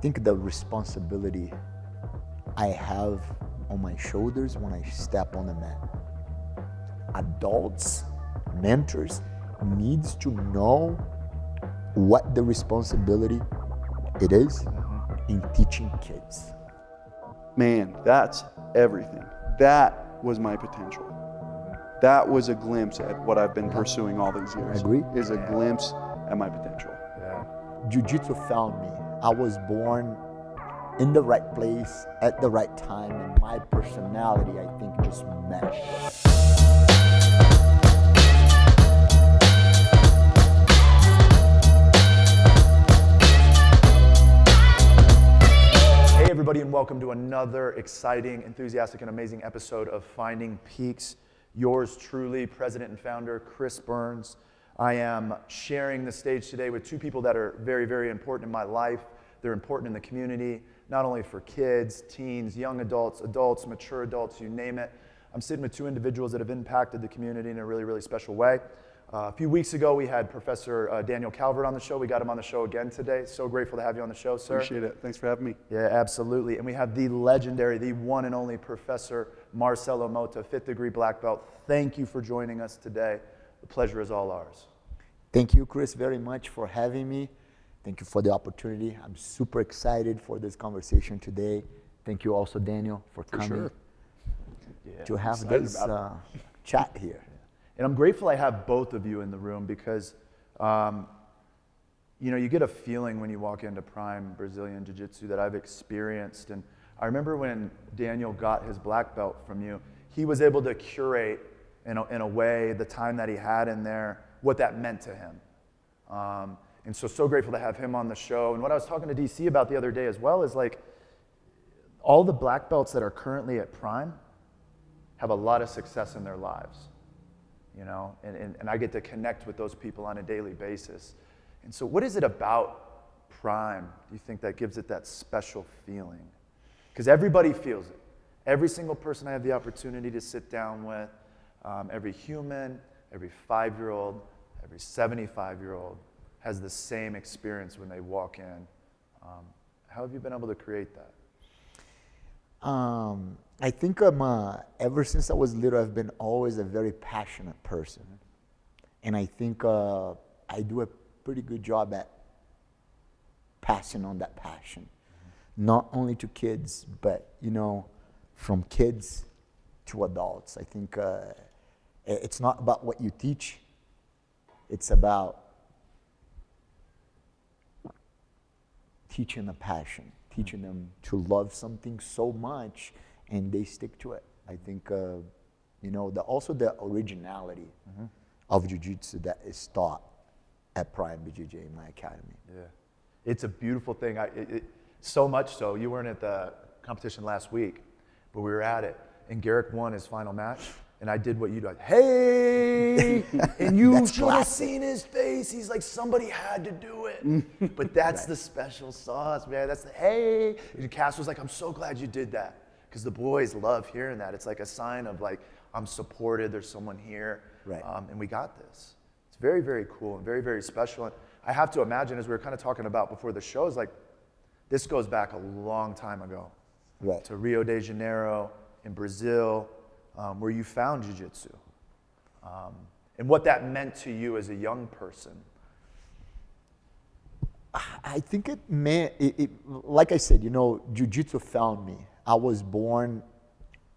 think the responsibility I have on my shoulders when I step on the mat. Adults, mentors, needs to know what the responsibility it is in teaching kids. Man, that's everything. That was my potential. That was a glimpse at what I've been pursuing all these years. Agree? Is a glimpse at my potential. Jiu-Jitsu found me. I was born in the right place at the right time, and my personality, I think, just meshed. Hey everybody, and welcome to another exciting, enthusiastic, and amazing episode of Finding Peaks. Yours truly, President and Founder Chris Burns. I am sharing the stage today with two people that are very, very important in my life. They're important in the community, not only for kids, teens, young adults, mature adults, you name it. I'm sitting with two individuals that have impacted the community in a really, really special way. A few weeks ago, we had Professor Daniel Calvert on the show. We got him on the show again today. So grateful to have you on the show, sir. Appreciate it. Thanks for having me. Yeah, absolutely. And we have the legendary, the one and only Professor Marcelo Motta, 5th degree black belt. Thank you for joining us today. The pleasure is all ours. Thank you, Chris, very much for having me. Thank you for the opportunity. I'm super excited for this conversation today. Thank you also, Daniel, for coming to have this chat here. And I'm grateful I have both of you in the room because, you get a feeling when you walk into Prime Brazilian Jiu-Jitsu that I've experienced. And I remember when Daniel got his black belt from you, he was able to curate in a way the time that he had in there, what that meant to him. And so grateful to have him on the show. And what I was talking to DC about the other day as well is like all the black belts that are currently at Prime have a lot of success in their lives. And I get to connect with those people on a daily basis. And so what is it about Prime, do you think, that gives it that special feeling? Because everybody feels it. Every single person I have the opportunity to sit down with, every human, every 5-year-old, every 75-year-old has the same experience when they walk in. How have you been able to create that? I think ever since I was little, I've been always a very passionate person. And I think I do a pretty good job at passing on that passion. Not only to kids, but, from kids to adults. I think it's not about what you teach. It's about teaching a passion, teaching them to love something so much, and they stick to it. I think, also the originality of Jiu-Jitsu that is taught at Prime BJJ in my academy. Yeah, it's a beautiful thing. So much so, you weren't at the competition last week, but we were at it, and Garrick won his final match, and I did what you did. Hey! And you should have seen his face. He's like, somebody had to do it. But that's the special sauce, man. That's the, hey! And Cass was like, I'm so glad you did that. Because the boys love hearing that. It's like a sign of like, I'm supported, there's someone here. Right. And we got this. It's very, very cool and very, very special. And I have to imagine, as we were kind of talking about before the show, is like, this goes back a long time ago. Right. To Rio de Janeiro, in Brazil, where you found Jiu-Jitsu. And what that meant to you as a young person. I think it meant, like I said, Jiu-Jitsu found me. I was born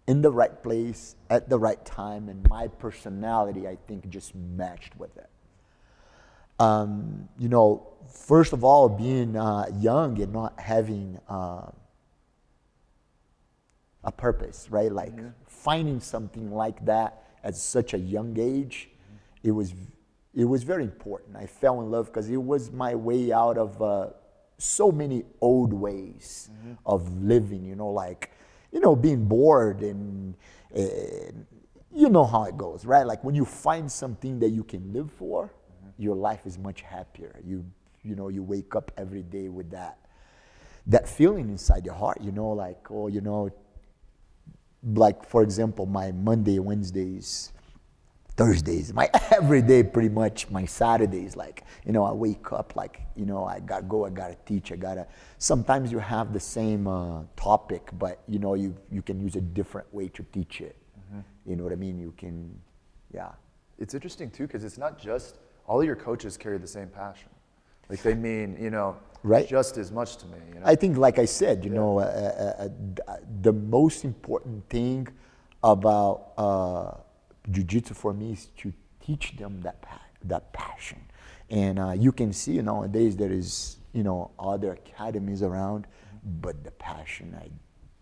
in the right place at the right time, and my personality, I think, just matched with it. First of all, being young and not having a purpose, right? Like finding something like that at such a young age, it was very important. I fell in love because it was my way out of so many old ways of living, being bored and you know how it goes, right? Like when you find something that you can live for, your life is much happier. You wake up every day with that feeling inside your heart, like for example, my Monday, Wednesdays, Thursdays, my every day pretty much, my Saturdays, like, you know, I wake up like, you know, I gotta go, I gotta teach, sometimes you have the same topic, but you know, you can use a different way to teach it. You know what I mean? You can, yeah. It's interesting too, because it's not just, all of your coaches carry the same passion. Like they mean, you know, right, just as much to me. You know? I think, like I said, you know, the most important thing about Jiu-Jitsu for me is to teach them that passion. And you can see nowadays there is, you know, other academies around, but the passion,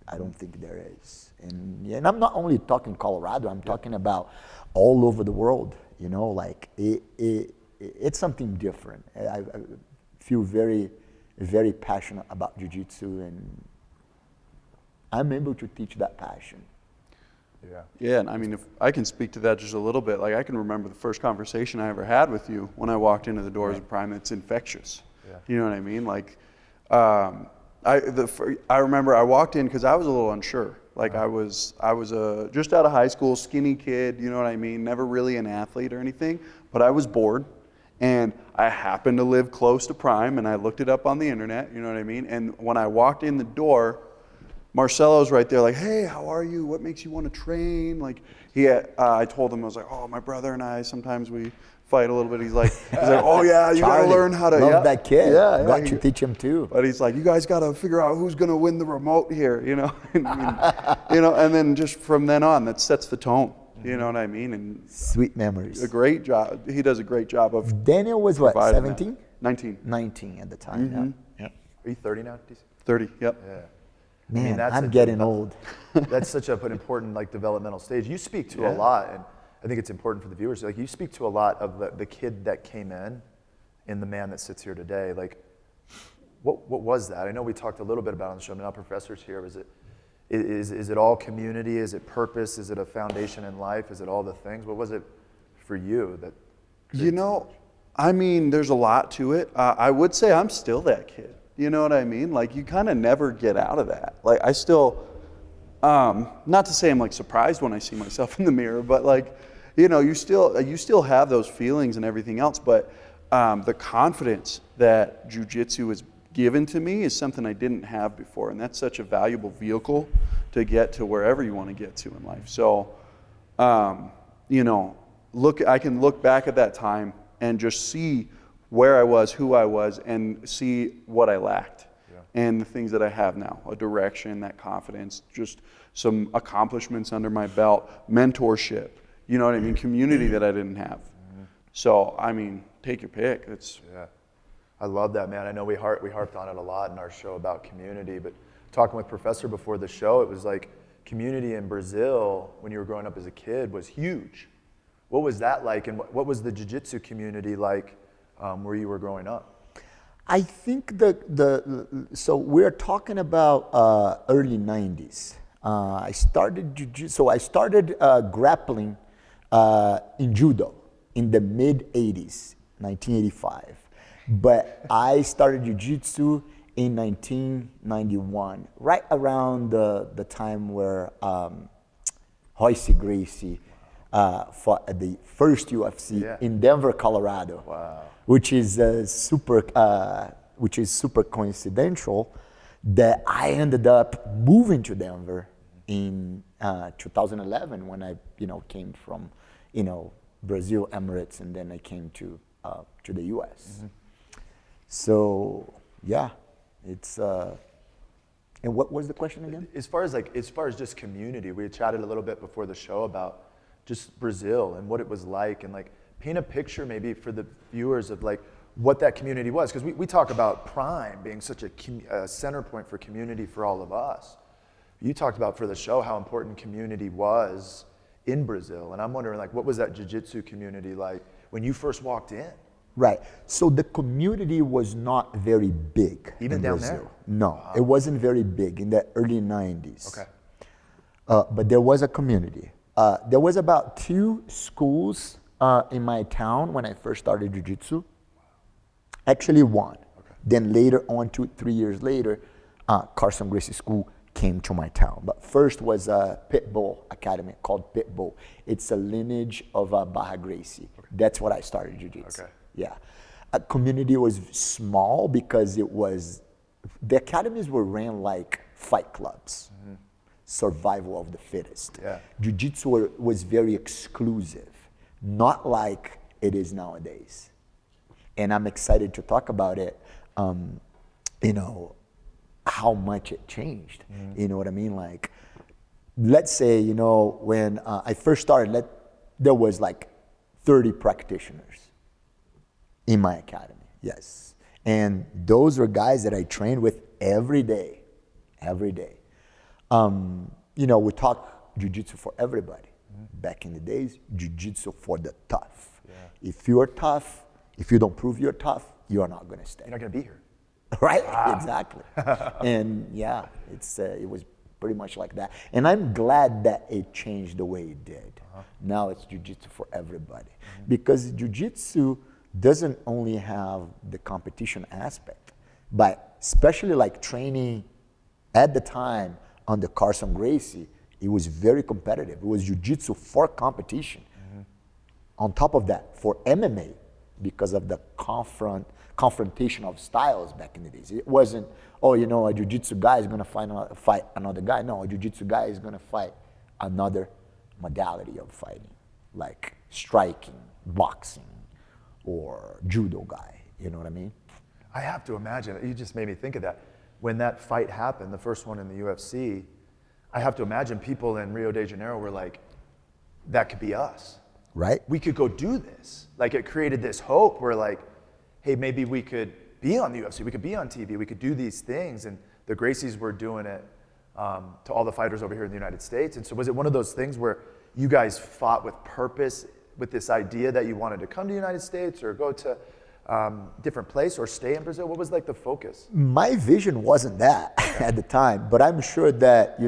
I don't think there is. And I'm not only talking Colorado, I'm talking about all over the world, you know, like it's something different. I feel very, very passionate about Jiu-Jitsu, and I'm able to teach that passion. Yeah, and I mean, if I can speak to that just a little bit, like I can remember the first conversation I ever had with you when I walked into the doors of Prime. It's infectious. You know what I mean? Like, I remember I walked in because I was a little unsure. Like I was just out of high school, skinny kid. You know what I mean? Never really an athlete or anything, but I was bored, and I happened to live close to Prime, and I looked it up on the internet. You know what I mean? And when I walked in the door, Marcelo's right there, like, hey, how are you? What makes you want to train? Like, I told him, I was like, oh, my brother and I, sometimes we fight a little bit. He's like, oh yeah, you got to learn how to. Love that kid. Yeah, got to teach him too. But he's like, you guys got to figure out who's going to win the remote here, you know. You know, and then just from then on, that sets the tone. You know what I mean? And sweet memories. A great job. He does a great job of. Daniel was what, 17? 19. 19 at the time. Yeah. Are you 30 now? 30. Yep. Yeah. Man, I'm getting old. That's such an important like developmental stage. You speak to a lot, and I think it's important for the viewers. Like you speak to a lot of the kid that came in the man that sits here today. Like, what was that? I know we talked a little bit about it on the show. Now Professor's here. Is it all community? Is it purpose? Is it a foundation in life? Is it all the things? What was it for you that? You know, I mean, there's a lot to it. I would say I'm still that kid. You know what I mean? Like, you kind of never get out of that. Like, I still, not to say I'm like surprised when I see myself in the mirror, but like, you know, you still have those feelings and everything else. But the confidence that Jiu-Jitsu has given to me is something I didn't have before, and that's such a valuable vehicle to get to wherever you want to get to in life. So, you know, I can look back at that time and just see where I was, who I was, and see what I lacked, and the things that I have now, a direction, that confidence, just some accomplishments under my belt, mentorship, you know what I mean, community that I didn't have. So, I mean, take your pick. I love that, man. I know we harped on it a lot in our show about community, but talking with Professor before the show, it was like community in Brazil when you were growing up as a kid was huge. What was that like, and what was the Jiu-Jitsu community like where you were growing up? I think so we're talking about early 90s. I started Jiu-Jitsu, so I started grappling in judo in the mid 80s, 1985. But I started Jiu-Jitsu in 1991, right around the time where Royce Gracie fought at the first UFC in Denver, Colorado. Wow. Which is super coincidental that I ended up moving to Denver in 2011 when I came from Brazil, Emirates, and then I came to the U.S. So yeah, it's and what was the question again? As far as just community, we had chatted a little bit before the show about just Brazil and what it was like, and like paint a picture maybe for the viewers of like what that community was, because we talk about Prime being such a center point for community for all of us. You talked about for the show how important community was in Brazil, and I'm wondering like what was that Jiu-Jitsu community like when you first walked in? Right. So the community was not very big. Even down Brazil. There? No, it wasn't very big in the early 90s. Okay. But there was a community. There was about 2 schools in my town when I first started Jiu-Jitsu. Actually 1. Okay. Then later on, 2-3 years later, Carson Gracie School came to my town. But first was a Pit Bull Academy called Pit Bull. It's a lineage of Barra Gracie. Okay. That's what I started Jiu-Jitsu. Okay. Yeah. A community was small because the academies were ran like fight clubs. Mm-hmm. Survival of the fittest. Yeah. Jiu-Jitsu was very exclusive, not like it is nowadays. And I'm excited to talk about it, how much it changed. Mm-hmm. You know what I mean? Like, let's say, when I first started, there was like 30 practitioners in my academy, yes. And those were guys that I trained with every day. We talk jiu-jitsu for everybody. Mm-hmm. Back in the days, jiu-jitsu for the tough. Yeah. If you're tough, if you don't prove you're tough, you're not going to stay. You're not going to be here. Right? Ah. Exactly. And yeah, it was pretty much like that. And I'm glad that it changed the way it did. Uh-huh. Now it's jiu-jitsu for everybody. Mm-hmm. Because jiu-jitsu doesn't only have the competition aspect, but especially like training at the time under Carson Gracie, it was very competitive. It was jiu-jitsu for competition. Mm-hmm. On top of that, for MMA, because of the confrontation of styles back in the days. It wasn't, a jiu-jitsu guy is going to fight another guy. No, a jiu-jitsu guy is going to fight another modality of fighting, like striking, boxing, or judo guy. You know what I mean? I have to imagine, you just made me think of that. When that fight happened, the first one in the UFC, I have to imagine people in Rio de Janeiro were like, that could be us. Right. We could go do this. Like, it created this hope where like, hey, maybe we could be on the UFC, we could be on TV, we could do these things. And the Gracies were doing it to all the fighters over here in the United States. And so was it one of those things where you guys fought with purpose, with this idea that you wanted to come to the United States or go to different place or stay in Brazil? What was like the focus? My vision wasn't that at the time, but I'm sure that,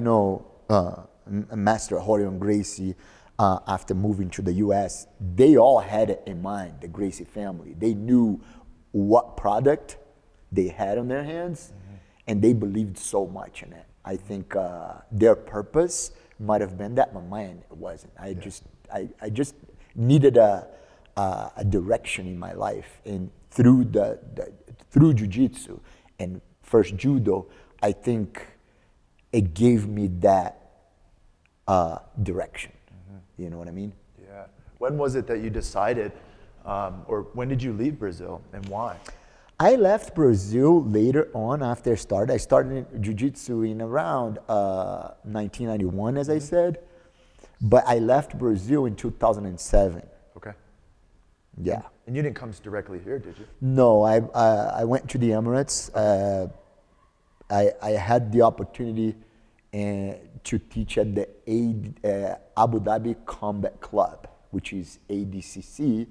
Master Rorion Gracie, after moving to the US, they all had it in mind, the Gracie family. They knew what product they had on their hands, mm-hmm. and they believed so much in it. I think their purpose might have been that, but mine it wasn't. I just needed a direction in my life, and through jiu-jitsu and first judo, I think it gave me that direction. Mm-hmm. You know what I mean? Yeah. When was it that you decided, or when did you leave Brazil and why? I left Brazil later on after I started. I started jiu-jitsu in around 1991, as I said, but I left Brazil in 2007. Okay. Yeah. And you didn't come directly here, did you? No, I went to the Emirates. I had the opportunity to teach at the Abu Dhabi Combat Club, which is ADCC.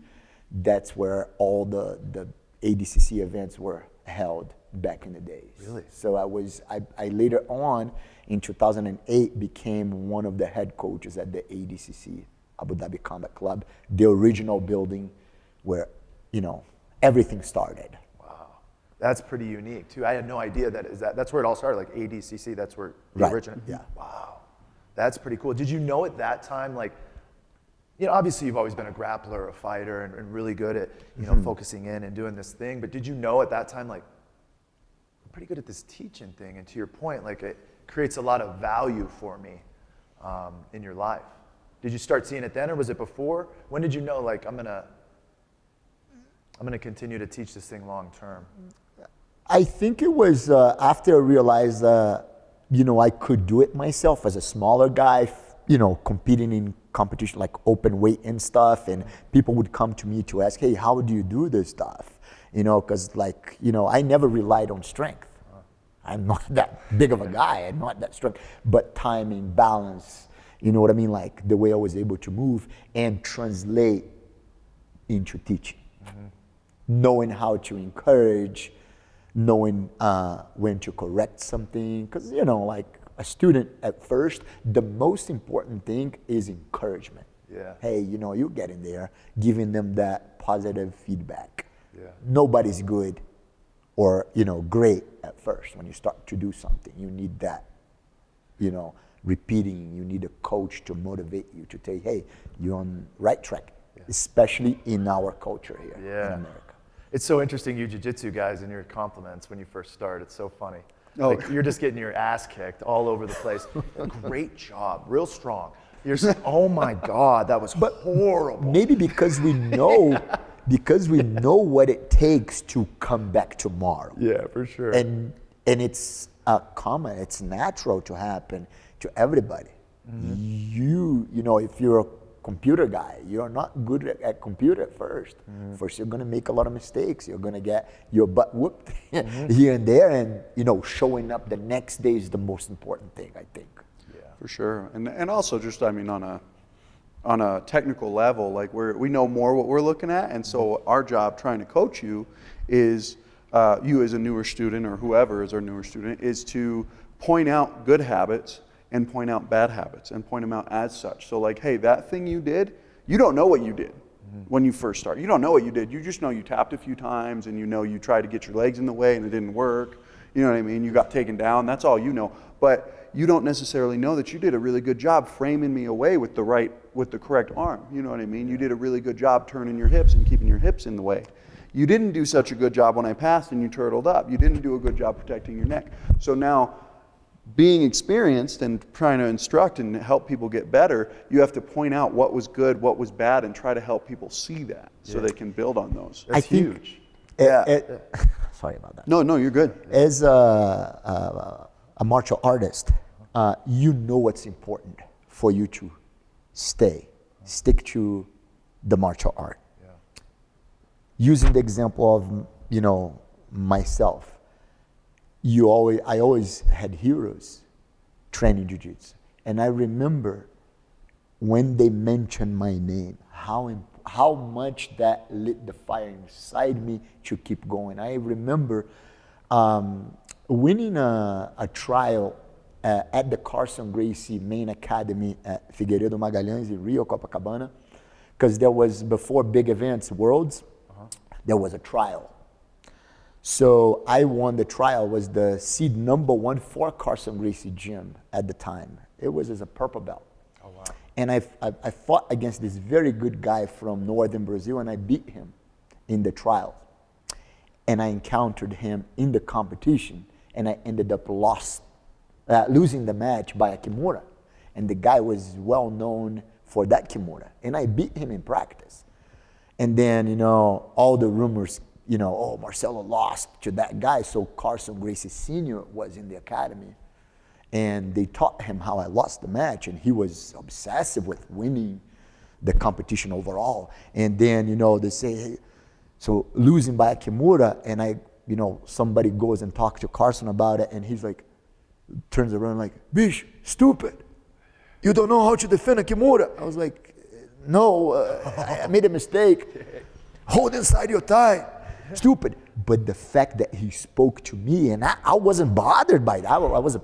That's where all the ADCC events were held back in the days. Really? So I later on in 2008 became one of the head coaches at the ADCC, Abu Dhabi Combat Club, the original building where, everything started. Wow. That's pretty unique too. I had no idea that's where it all started, like ADCC, that's where the right. original. Yeah. Wow. That's pretty cool. Did you know at that time, like, obviously you've always been a grappler, a fighter, and really good at, focusing in and doing this thing. But did you know at that time, like, I'm pretty good at this teaching thing? And to your point, like, it creates a lot of value for me in your life. Did you start seeing it then, or was it before? When did you know, like, I'm gonna continue to teach this thing long term? I think it was after I realized, I could do it myself as a smaller guy, competing in competition like open weight and stuff, and people would come to me to ask, hey, how do you do this stuff? Because I never relied on strength. I'm not that big of a guy, I'm not that strong, but timing, balance, you know what I mean? Like the way I was able to move and translate into teaching. Mm-hmm. Knowing how to encourage, knowing when to correct something, because like a student at first, the most important thing is encouragement. Yeah. Hey, you get in there, giving them that positive feedback. Yeah. Nobody's good or great at first when you start to do something. You need that repeating. You need a coach to motivate you to say, hey, you're on right track, especially in our culture here in America. It's so interesting, you jiu-jitsu guys, and your compliments when you first start. It's so funny. Oh. Like, you're just getting your ass kicked all over the place. Great job, real strong. You're saying, oh my God, that was horrible. Maybe because we know, what it takes to come back tomorrow. Yeah, for sure. And it's common, it's natural to happen to everybody. If you're a computer guy, you're not good at computer at first. First, you're gonna make a lot of mistakes. You're gonna get your butt whooped here and there, and showing up the next day is the most important thing, I think. Yeah, For sure, and also just on a technical level, like we know more what we're looking at, and so our job trying to coach you is you as a newer student or whoever is our newer student is to point out good habits and point out bad habits and point them out as such. So like, hey, that thing you did, you don't know what you did when you first start. You don't know what you did. You just know you tapped a few times and you tried to get your legs in the way and it didn't work. You know what I mean? You got taken down. That's all you know. But you don't necessarily know that you did a really good job framing me away with the correct arm. You know what I mean? You did a really good job turning your hips and keeping your hips in the way. You didn't do such a good job when I passed and you turtled up. You didn't do a good job protecting your neck. So now, being experienced and trying to instruct and help people get better, you have to point out what was good, what was bad, and try to help people see that so they can build on those. That's huge. Sorry about that. No, you're good. As a martial artist, you know what's important for you to stick to the martial art. Yeah. Using the example of myself, I always had heroes training jiu-jitsu, and I remember when they mentioned my name, how much that lit the fire inside me to keep going. I remember winning a trial at the Carson Gracie main academy at Figueiredo Magalhães in Rio, Copacabana, because there was, before big events, Worlds, there was a trial. So I won the trial, was the seed #1 for Carson Gracie gym at the time. It was as a purple belt. Oh, wow. And I fought against this very good guy from northern Brazil, and I beat him in the trial. And I encountered him in the competition, and I ended up losing the match by a kimura. And the guy was well known for that kimura. And I beat him in practice. And then, all the rumors, oh, Marcelo lost to that guy. So Carson Gracie Sr. was in the academy. And they taught him how I lost the match. And he was obsessive with winning the competition overall. And then, they say, hey, so losing by a kimura, and somebody goes and talks to Carson about it, and he's like, turns around like, Bish, stupid. You don't know how to defend a kimura. I was like, no, I made a mistake. Hold inside your thigh. Stupid. But the fact that he spoke to me, and I wasn't bothered by that. I was a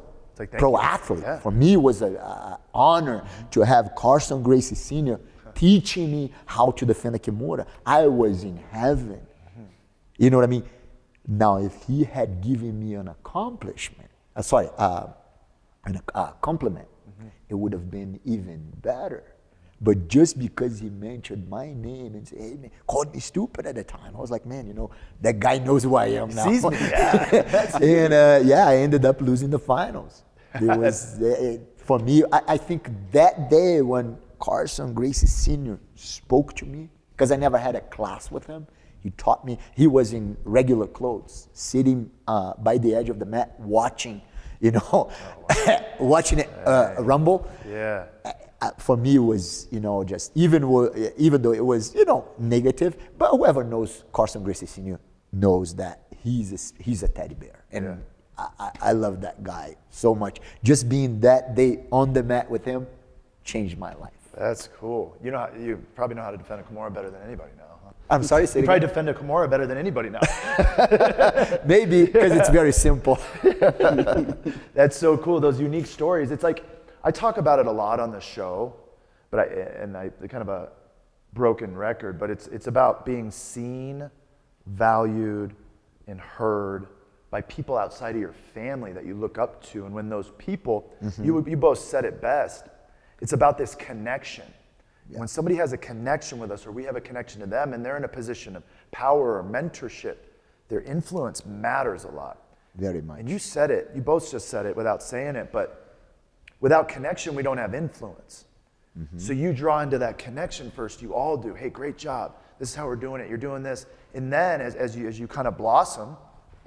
pro athlete. Yeah. For me, it was an honor to have Carson Gracie Sr. teaching me how to defend a kimura. I was in heaven. You know what I mean? Now, if he had given me an accomplishment, a compliment, it would have been even better. But just because he mentioned my name and said, hey, man, called me stupid at the time, I was like, man, that guy knows who I am now. Sees me. Yeah. And I ended up losing the finals. It was, for me, I think that day when Carson Gracie Sr. spoke to me, because I never had a class with him, he taught me. He was in regular clothes, sitting by the edge of the mat, watching, watching it rumble. Yeah. For me, it was, just even though it was, negative, but whoever knows Carson Gracie Sr. knows that he's a teddy bear, and I love that guy so much. Just being that day on the mat with him changed my life. That's cool. You probably know how to defend a kimura better than anybody now. Huh? I'm sorry, you probably defend a kimura better than anybody now. Maybe, because it's very simple. That's so cool. Those unique stories. It's like, I talk about it a lot on the show, but I kind of a broken record, but it's about being seen, valued, and heard by people outside of your family that you look up to. And when those people, you both said it best, it's about this connection. Yeah. When somebody has a connection with us or we have a connection to them and they're in a position of power or mentorship, their influence matters a lot. Very much. And you said it, you both just said it without saying it, but without connection, we don't have influence. So you draw into that connection first, you all do. Hey, great job. This is how we're doing it. You're doing this. And then as you kind of blossom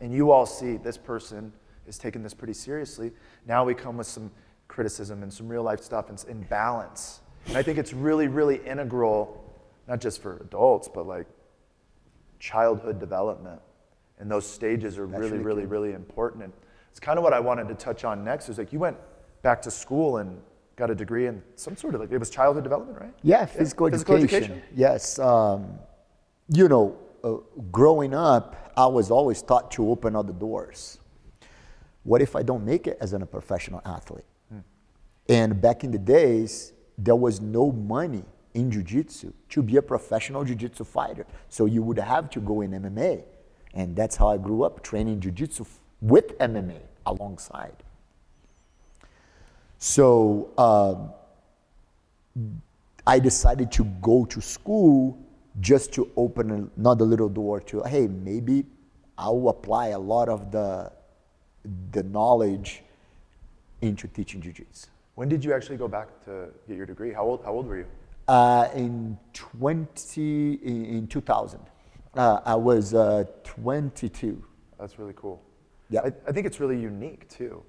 and you all see this person is taking this pretty seriously, now we come with some criticism and some real life stuff in balance. And I think it's really, really integral, not just for adults, but like childhood development. And those stages are really, really, really important. And it's kind of what I wanted to touch on next. Is like you went back to school and got a degree in some sort of, like, it was childhood development, right? Yeah, physical education. Yes. You know, growing up, I was always taught to open other doors. What if I don't make it as a professional athlete? And back in the days, there was no money in jiu-jitsu to be a professional jiu-jitsu fighter. So you would have to go in MMA. And that's how I grew up, training jiu-jitsu with MMA alongside. So I decided to go to school just to open another little door to, hey, maybe I'll apply a lot of the knowledge into teaching jiu-jitsu. When did you actually go back to get your degree? How old were you? In 2000. I was 22. That's really cool. Yeah. I think it's really unique too,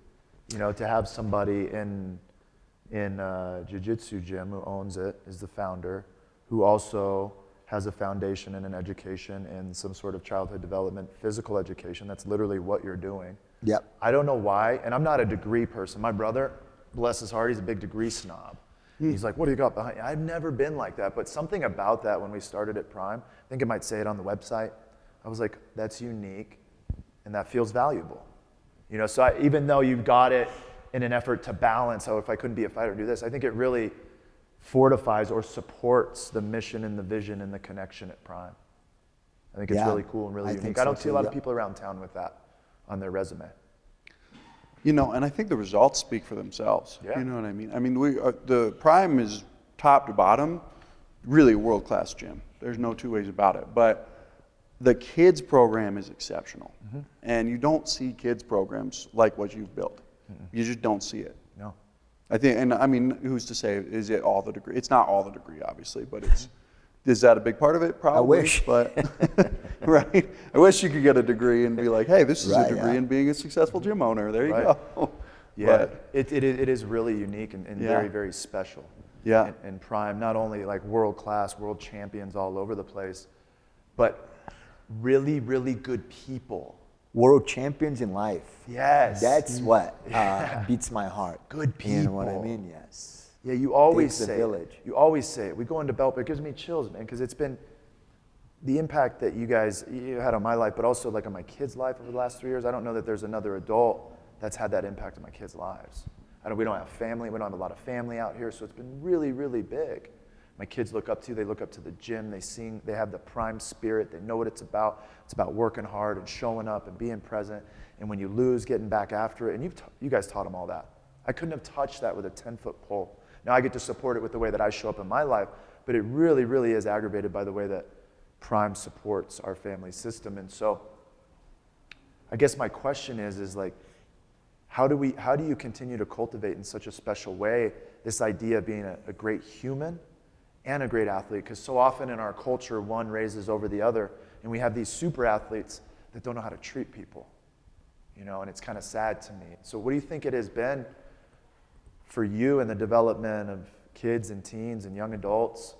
you know, to have somebody in jiu-jitsu gym who owns it, is the founder, who also has a foundation and an education in some sort of childhood development, physical education. That's literally what you're doing. Yep. I don't know why, and I'm not a degree person. My brother, bless his heart, he's a big degree snob. He's like, what do you got behind you? I've never been like that, but something about that when we started at Prime, I think I might say it on the website, I was like, that's unique, and that feels valuable. You know, so even though you got it in an effort to balance, oh, if I couldn't be a fighter, do this, I think it really fortifies or supports the mission and the vision and the connection at Prime. I think it's really cool and really unique. I don't see a lot of people around town with that on their resume. You know, and I think the results speak for themselves. Yeah. You know what I mean? I mean, the Prime is top to bottom, really a world-class gym. There's no two ways about it. But the kids program is exceptional. And you don't see kids programs like what you've built. You just don't see it. No. I think, and I mean, who's to say, is it all the degree? It's not all the degree, obviously, but it's, is that a big part of it? Probably. I wish. But, right? I wish you could get a degree and be like, hey, this is a degree in being a successful gym owner. There you go. Yeah, But, it is really unique and very, very special. Yeah. And Prime, not only like world-class, world champions all over the place, but really, really good people. World champions in life. Yes. That's what beats my heart. Good people. You know what I mean? Yes. Yeah, you always Takes a say village. it. You always say it. We go into Belt, but it gives me chills, man, because it's been the impact that you guys you had on my life, but also like on my kids' life over the last 3 years. I don't know that there's another adult that's had that impact on my kids' lives. We don't have family. We don't have a lot of family out here, so it's been really, really big. My kids look up to you. They look up to the gym. They have the Prime spirit. They know what it's about. It's about working hard and showing up and being present. And when you lose, getting back after it. And you guys taught them all that. I couldn't have touched that with a 10-foot pole. Now I get to support it with the way that I show up in my life, but it really, really is aggravated by the way that Prime supports our family system. And so I guess my question is like, how do you continue to cultivate in such a special way this idea of being a great human and a great athlete? Because so often in our culture, one raises over the other, and we have these super athletes that don't know how to treat people, you know, and it's kind of sad to me. So what do you think it has been for you in the development of kids and teens and young adults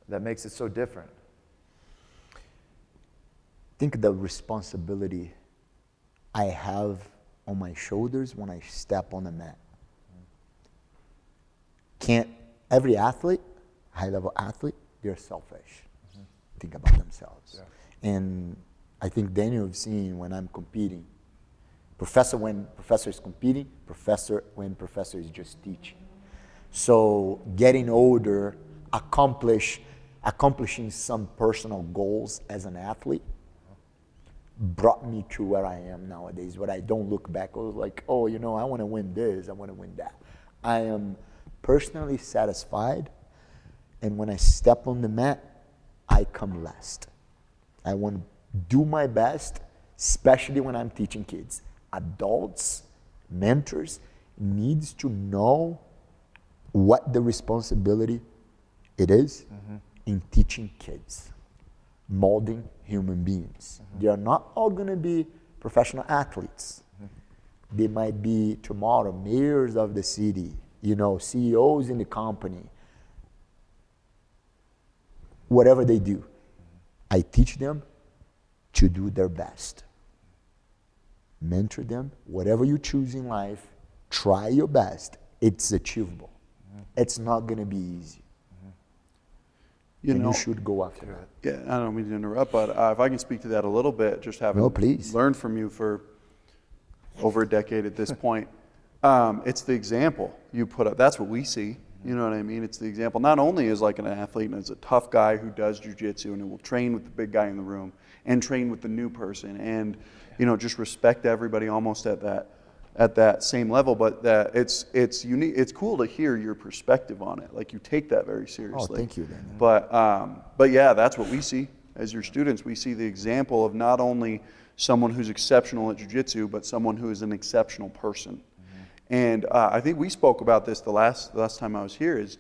that makes it so different? Think the responsibility I have on my shoulders when I step on the mat. Every athlete, high-level athlete, they're selfish. Think about themselves. Yeah. And I think Daniel has seen when I'm competing, professor when professor is competing, professor when professor is just teaching. So getting older, accomplishing some personal goals as an athlete, brought me to where I am nowadays, where I don't look back, oh, like, oh, you know, I want to win this, I want to win that. I am personally satisfied, and when I step on the mat, I come last. I want to do my best, especially when I'm teaching kids. Adults, mentors, needs to know what the responsibility it is in teaching kids, molding human beings. They are not all going to be professional athletes. They might be tomorrow mayors of the city, you know, CEOs in the company. Whatever they do, I teach them to do their best. Mentor them. Whatever you choose in life, try your best. It's achievable. It's not going to be easy. You should go after that. Yeah, I don't mean to interrupt, but if I can speak to that a little bit, just having learned from you for over a decade at this point, it's the example you put up. That's what we see. You know what I mean? It's the example. Not only as like an athlete and as a tough guy who does jiu-jitsu and who will train with the big guy in the room and train with the new person and, you know, just respect everybody almost at that same level, but that it's unique. It's cool to hear your perspective on it. Like you take that very seriously. Oh, thank you, Daniel. But yeah, that's what we see as your students. We see the example of not only someone who's exceptional at jiu-jitsu, but someone who is an exceptional person. And I think we spoke about this the last time I was here is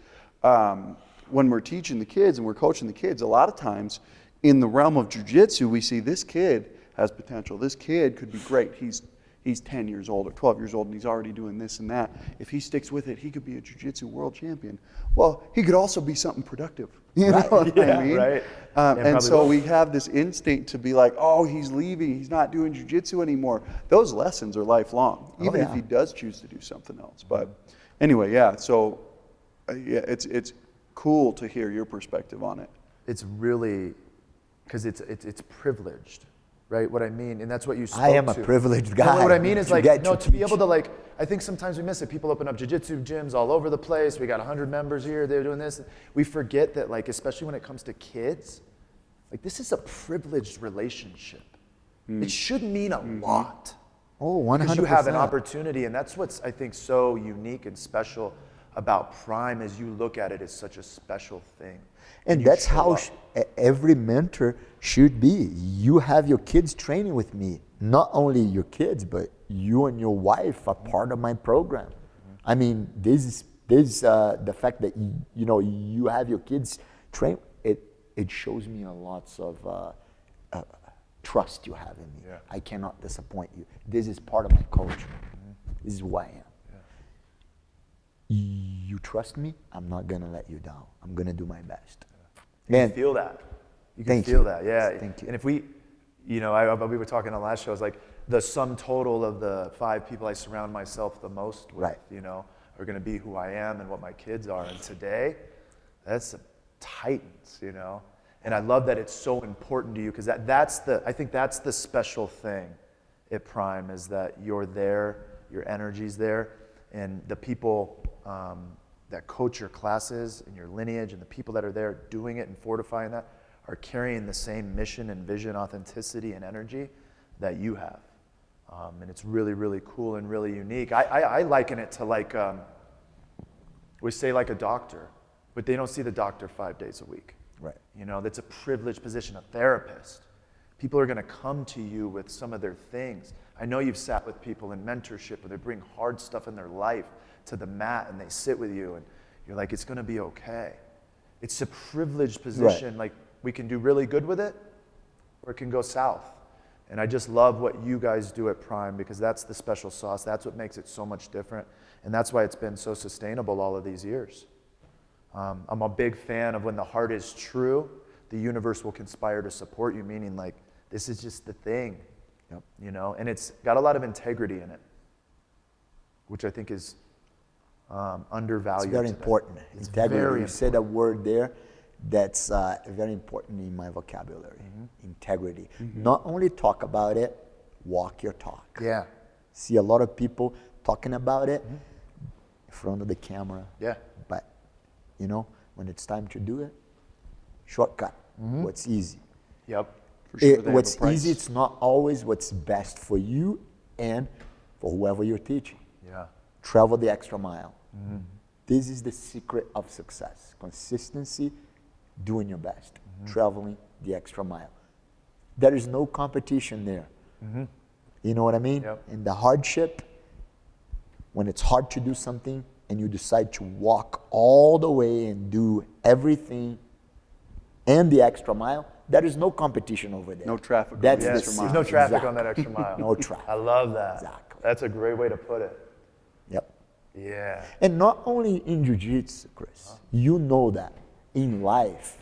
when we're teaching the kids and we're coaching the kids, a lot of times in the realm of jiu-jitsu, we see this kid has potential. This kid could be great. He's 10 years old or 12 years old and he's already doing this and that. If he sticks with it, he could be a jiu-jitsu world champion. Well, he could also be something productive. You know what I mean? Right. And so we have this instinct to be like, oh, he's leaving. He's not doing jiu-jitsu anymore. Those lessons are lifelong, even if he does choose to do something else. But anyway, yeah. So yeah, it's cool to hear your perspective on it. It's really, because it's privileged. Right, what I mean, and that's what you spoke I am to. a privileged guy. No, what I mean is like, to be able to like, I think sometimes we miss it. People open up jiu-jitsu gyms all over the place. We got 100 members here, they're doing this. We forget that like, especially when it comes to kids, like this is a privileged relationship. It should mean a lot. Oh, 100%. Because you have an opportunity, and that's what's, I think, so unique and special about Prime as you look at it as such a special thing. And that's how every mentor should be. You have your kids training with me. Not only your kids, but you and your wife are part of my program. I mean, this the fact that you have your kids train. It shows me a lots of trust you have in me. Yeah. I cannot disappoint you. This is part of my culture. This is who I am. You trust me, I'm not going to let you down. I'm going to do my best. You can feel that. You can feel that, yeah. Thank you. And if we, we were talking on the last show, it's like the sum total of the 5 people I surround myself the most with, are going to be who I am and what my kids are. And today, that's the Titans, And I love that it's so important to you because I think that's the special thing at Prime is that you're there, your energy's there, and the people that coach your classes and your lineage and the people that are there doing it and fortifying that are carrying the same mission and vision, authenticity and energy that you have. And it's really, really cool and really unique. I liken it to like, we say like a doctor, but they don't see the doctor 5 days a week. Right. That's a privileged position, a therapist. People are going to come to you with some of their things. I know you've sat with people in mentorship where they bring hard stuff in their life to the mat and they sit with you and you're like, it's going to be okay. It's a privileged position. Like we can do really good with it or it can go south. And I just love what you guys do at Prime because that's the special sauce. That's what makes it so much different. And that's why it's been so sustainable all of these years. I'm a big fan of when the heart is true, the universe will conspire to support you, meaning like, this is just the thing, and it's got a lot of integrity in it, which I think is undervalued. It's very important. Integrity. You said a word there that's very important in my vocabulary. Integrity. Not only talk about it, walk your talk. Yeah. See a lot of people talking about it in front of the camera. Yeah. But, when it's time to do it, shortcut. What's easy. Yep. For sure, they have a What's price. easy, it's not always what's best for you and for whoever you're teaching. Yeah. Travel the extra mile. This is the secret of success. Consistency, doing your best, traveling the extra mile. There is no competition there. You know what I mean? Yep. And the hardship, when it's hard to do something and you decide to walk all the way and do everything and the extra mile, there is no competition over there. No traffic on That's the the extra secret. mile. There's no traffic Exactly. on that extra mile. No traffic. I love that. Exactly. That's a great way to put it. Yep. Yeah. And not only in jiu-jitsu, Chris, you know that in life,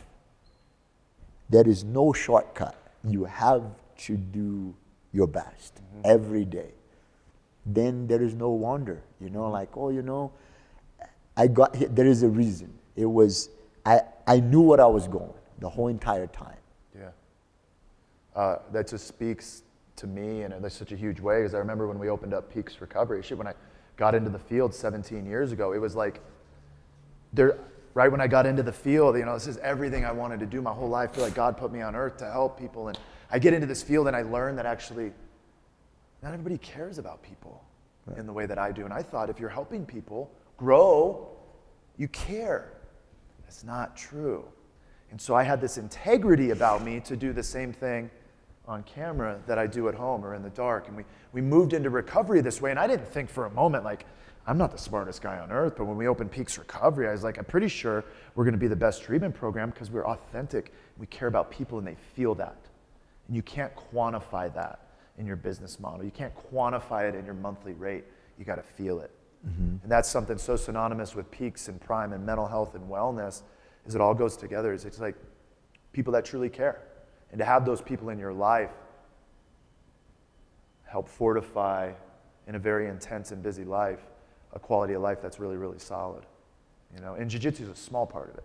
there is no shortcut. You have to do your best every day. Then there is no wonder, like, I got here. There is a reason. It was, I knew what I was going the whole entire time. Yeah. That just speaks to me in such a huge way, because I remember when we opened up Peaks Recovery, when I got into the field 17 years ago, it was like, right when I got into the field, this is everything I wanted to do my whole life. I feel like God put me on earth to help people. And I get into this field and I learn that actually not everybody cares about people in the way that I do. And I thought if you're helping people grow, you care. That's not true. And so I had this integrity about me to do the same thing on camera that I do at home or in the dark. And we moved into recovery this way. And I didn't think for a moment, like, I'm not the smartest guy on earth, but when we opened Peaks Recovery, I was like, I'm pretty sure we're going to be the best treatment program because we're authentic. We care about people and they feel that. And you can't quantify that in your business model. You can't quantify it in your monthly rate. You got to feel it. And that's something so synonymous with Peaks and Prime and mental health and wellness, is it all goes together. It's like people that truly care. And to have those people in your life help fortify in a very intense and busy life a quality of life that's really, really solid. And jiu-jitsu is a small part of it.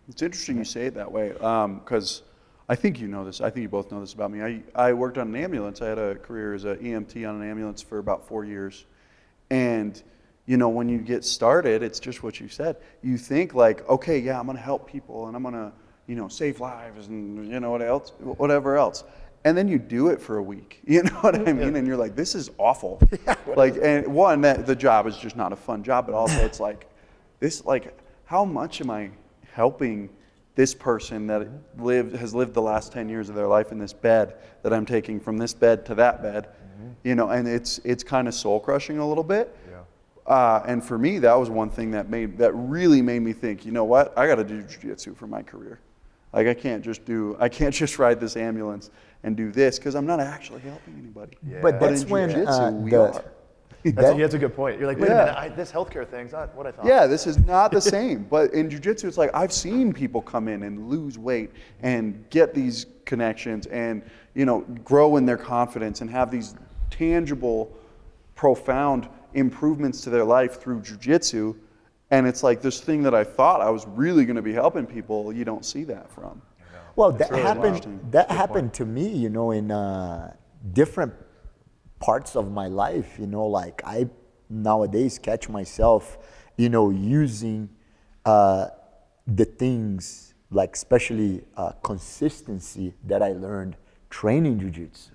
It's interesting you say it that way, because I think you know this. I think you both know this about me. I worked on an ambulance. I had a career as an EMT on an ambulance for about 4 years. And, when you get started, it's just what you said. You think like, okay, yeah, I'm going to help people and I'm going to, save lives and, whatever else. And then you do it for a week, you know what I mean? And you're like, this is awful. And one, the job is just not a fun job, but also it's like, how much am I helping this person that has lived the last 10 years of their life in this bed that I'm taking from this bed to that bed, and it's kind of soul crushing a little bit. And for me, that was one thing that really made me think, you know what, I got to do jiu-jitsu for my career. Like I can't just ride this ambulance and do this because I'm not actually helping anybody. Yeah. But that's in when jiu-jitsu, we are. That's a good point. You're like, wait a minute, this healthcare thing's not what I thought. Yeah, this is not the same. But in jiu-jitsu, it's like I've seen people come in and lose weight and get these connections and, grow in their confidence and have these tangible, profound improvements to their life through jiu-jitsu. And it's like this thing that I thought I was really going to be helping people, you don't see that from. Well, That's that really happened. interesting. That happened to me, in different parts of my life. Like I nowadays catch myself, using the things like especially consistency that I learned training jiu-jitsu.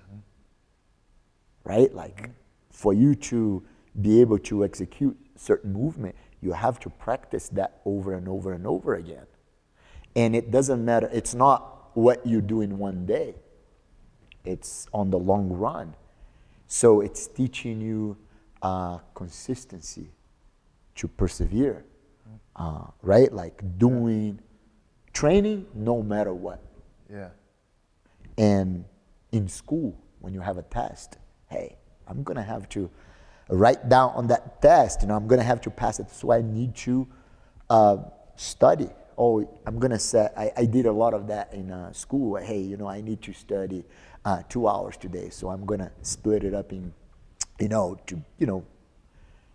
Right, like for you to be able to execute certain movement, you have to practice that over and over and over again. And it doesn't matter, it's not what you do in one day, it's on the long run. So it's teaching you consistency to persevere, right? Like doing training no matter what. Yeah. And in school, when you have a test, hey, I'm gonna have to write down on that test, I'm gonna have to pass it, so I need to study. Oh, I'm gonna set, I did a lot of that in school. Hey, I need to study 2 hours today, so I'm gonna split it up in,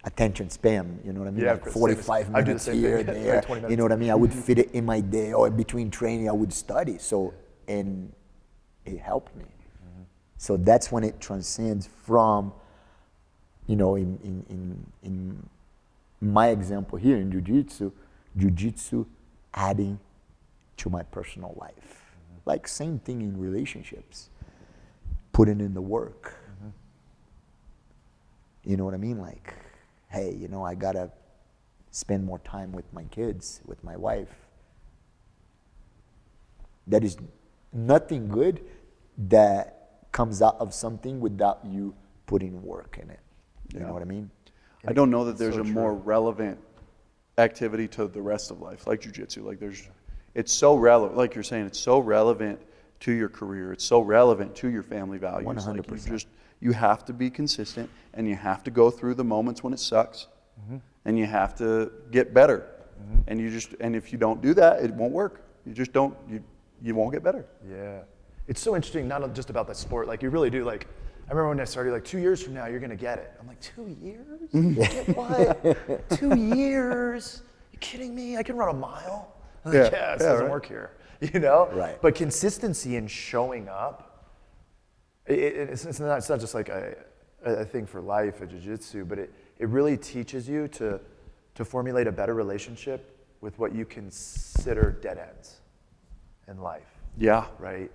attention span, you know what I mean? Yeah, like 45 I do the minutes same here, thing. there, 20 minutes. you know what I mean? I would fit it in my day, or between training, I would study. So, and it helped me. So that's when it transcends from, in my example here in jiu-jitsu adding to my personal life. Like same thing in relationships. Putting in the work. You know what I mean? Like, hey, you know, I gotta spend more time with my kids, with my wife. There is nothing good that comes out of something without you putting work in it. You know what I mean? I don't know that there's So a true. more relevant activity to the rest of life, like jiu-jitsu. Like it's so relevant, like you're saying, it's so relevant to your career. It's so relevant to your family values. 100%. Like you have to be consistent, and you have to go through the moments when it sucks, and you have to get better. And if you don't do that, it won't work. You won't get better. Yeah. It's so interesting, not just about the sport. Like, you really do. Like, I remember when I started, like, 2 years from now, you're going to get it. I'm like, 2 years? Get what? 2 years? You kidding me? I can run a mile? I'm like, yeah, it doesn't work here. You know? Right. But consistency in showing up, it's not just like a thing for life, a jiu-jitsu, but it really teaches you to formulate a better relationship with what you consider dead ends in life. Yeah. Right?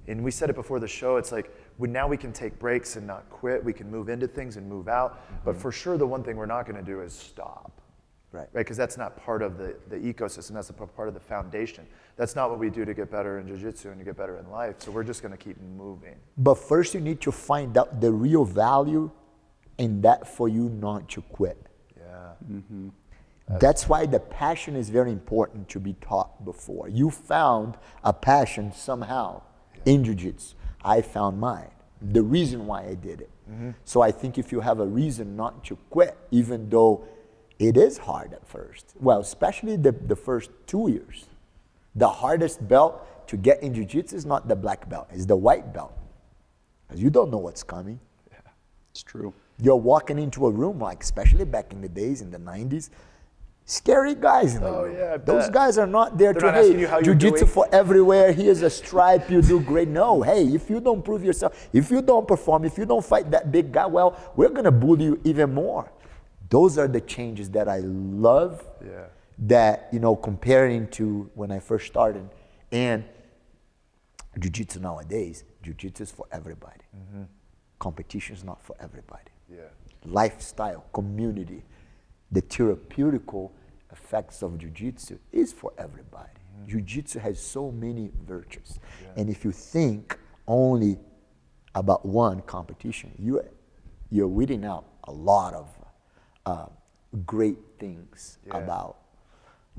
And we said it before the show, it's like, now we can take breaks and not quit. We can move into things and move out. But for sure, the one thing we're not going to do is stop. Right. Because that's not part of the ecosystem. That's a part of the foundation. That's not what we do to get better in jiu-jitsu and to get better in life. So we're just going to keep moving. But first you need to find out the real value in that for you not to quit. Yeah. That's why the passion is very important to be taught before. You found a passion somehow in jiu-jitsu. I found mine. The reason why I did it. So I think if you have a reason not to quit, even though it is hard at first, well, especially the first 2 years. The hardest belt to get in jiu-jitsu is not the black belt, it's the white belt. Because you don't know what's coming. It's true. You're walking into a room, like especially back in the days, in the 90s, scary guys in the room. Yeah, I Those bet. guys are not there They're to, not asking you how hey, you're jiu-jitsu doing. for everywhere, here's a stripe, you do great. No, hey, if you don't prove yourself, if you don't perform, if you don't fight that big guy, well, we're going to bully you even more. Those are the changes that I love, that, you know, comparing to when I first started. And jiu-jitsu nowadays, jiu-jitsu is for everybody. Competition is not for everybody. Lifestyle, community, the therapeutical effects of jiu-jitsu is for everybody. Jiu-jitsu has so many virtues. And if you think only about one competition, you're weeding out a lot of great things about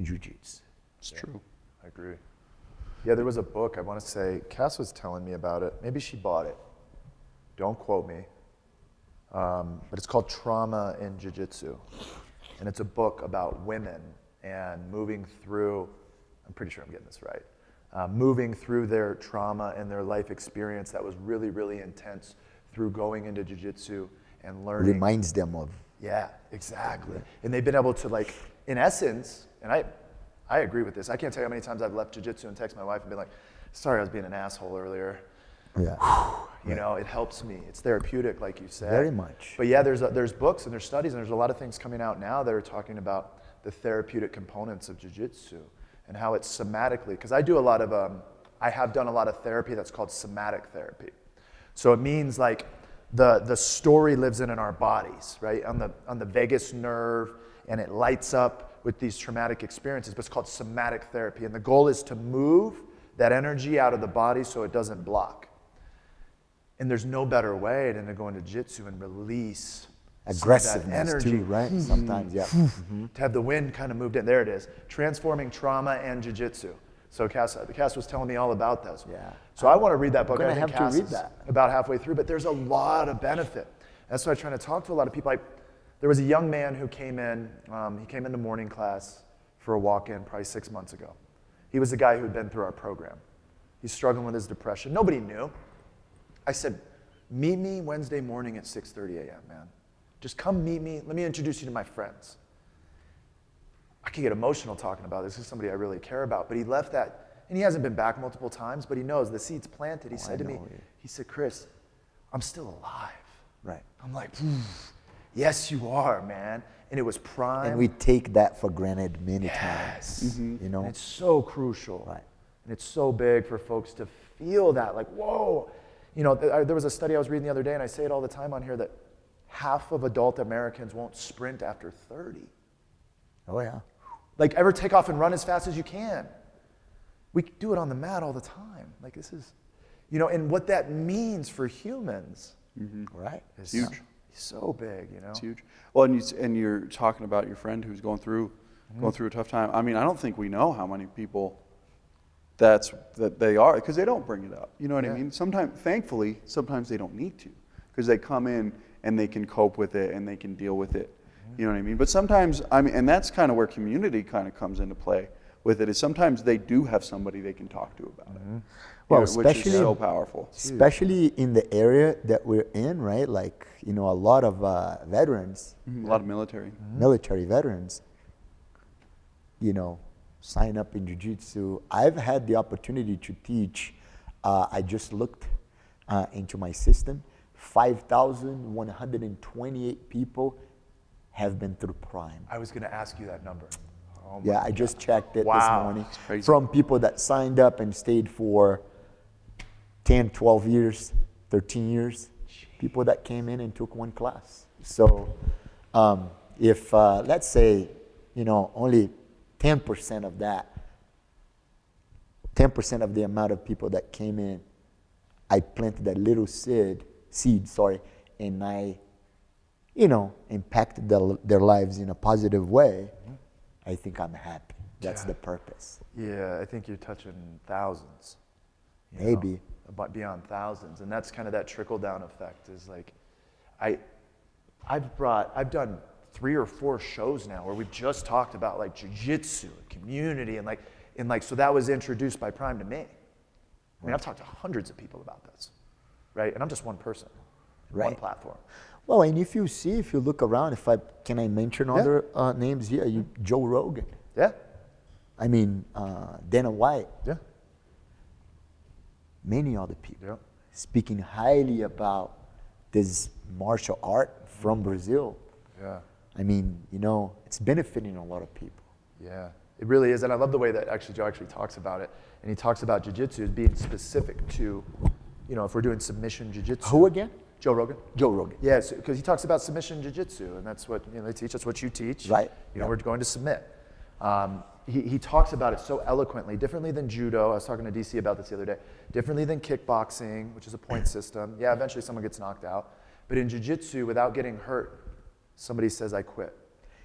jiu-jitsu. It's true. I agree. Yeah, there was a book, I want to say, Cass was telling me about it. Maybe she bought it. Don't quote me. But it's called Trauma in Jiu-Jitsu. And it's a book about women and moving through, I'm pretty sure I'm getting this right, moving through their trauma and their life experience that was really, really intense through going into jiu-jitsu and learning. Reminds them of. Yeah, exactly. And they've been able to, like, in essence, and I agree with this. I can't tell you how many times I've left jiu-jitsu and texted my wife and been like, sorry, I was being an asshole earlier. Yeah. You know, it helps me. It's therapeutic, like you said. Very much. But yeah, there's books and there's studies and there's a lot of things coming out now that are talking about the therapeutic components of jiu-jitsu and how it's somatically, because I do a lot of, I have done a lot of therapy that's called somatic therapy. So it means like the story lives in our bodies, right? On the vagus nerve, and it lights up with these traumatic experiences, but it's called somatic therapy. And the goal is to move that energy out of the body so it doesn't block. And there's no better way than to go into jiu-jitsu and release Aggressiveness energy. too, right? Sometimes, yeah. To have the wind kind of moved in. There it is. Transforming trauma and jiu-jitsu. So Cass was telling me all about those. Yeah. So I want to read that book. gonna I think have to Cass read is that. about halfway through, but there's a lot of benefit. That's why I'm trying to talk to a lot of people. There was a young man who came in. He came into morning class for a walk-in probably 6 months ago. He was the guy who had been through our program. He's struggling with his depression. Nobody knew. I said, meet me Wednesday morning at 6:30 a.m., man. Just come meet me. Let me introduce you to my friends. I can get emotional talking about this. This is somebody I really care about. But he left that, and he hasn't been back multiple times, but he knows the seed's planted. He said to me, he said, Chris, I'm still alive. Right. I'm like, yes, you are, man. And it was Prime. And we take that for granted many Yes. times. You know? And it's so crucial. Right. And it's so big for folks to feel that, like, whoa. You know, there was a study I was reading the other day, and I say it all the time on here, that half of adult Americans won't sprint after 30. Oh, yeah. Like, ever take off and run as fast as you can. We do it on the mat all the time. Like, this is, you know, and what that means for humans, Right. is Huge. so big, you know? It's huge. Well, and you're talking about your friend who's going through a tough time. I mean, I don't think we know how many people that they are, because they don't bring it up. You know what I mean? Thankfully, sometimes they don't need to, because they come in and they can cope with it and they can deal with it. You know what I mean? But sometimes, I mean, and that's kind of where community kind of comes into play with it, is sometimes they do have somebody they can talk to about it. Well, Which especially is so powerful. Especially in the area that we're in, right? Like, you know, a lot of veterans, A lot of military. military veterans, you know, sign up in Jiu-Jitsu. I've had the opportunity to teach. I just looked into my system. 5,128 people have been through Prime. I was going to ask you that number. Oh my Yeah, I just checked it this Wow. morning. That's crazy. From people that signed up and stayed for 10, 12 years, 13 years. People that came in and took one class. So if, let's say, you know, only 10% of that, 10% of the amount of people that came in, I planted that little seed, and I, you know, impacted their lives in a positive way, I think I'm happy. That's the purpose. Yeah, I think you're touching thousands. you Maybe. know, but beyond thousands. And that's kind of that trickle down effect, is like, I've done 3 or 4 shows now where we've just talked about like jiu-jitsu and community and like, so that was introduced by Prime to me. I mean, I've talked to hundreds of people about this, right? And I'm just one person, one Right. platform. Well, and if you look around, can I mention other names here? Joe Rogan. Yeah, I mean, Dana White. yeah, Many other people yeah. speaking highly about this martial art from Brazil. Yeah. I mean, you know, it's benefiting a lot of people. Yeah, it really is. And I love the way that Joe actually talks about it. And he talks about jiu-jitsu as being specific to, you know, if we're doing submission jiu-jitsu. Who again? Joe Rogan. Joe Rogan. Yes, because he talks about submission jiu-jitsu, and that's what, you know, they teach. That's what you teach. Right. You know, we're going to submit. He talks about it so eloquently, differently than judo. I was talking to DC about this the other day. Differently than kickboxing, which is a point system. Yeah, eventually someone gets knocked out. But in jiu-jitsu, without getting hurt, somebody says, I quit.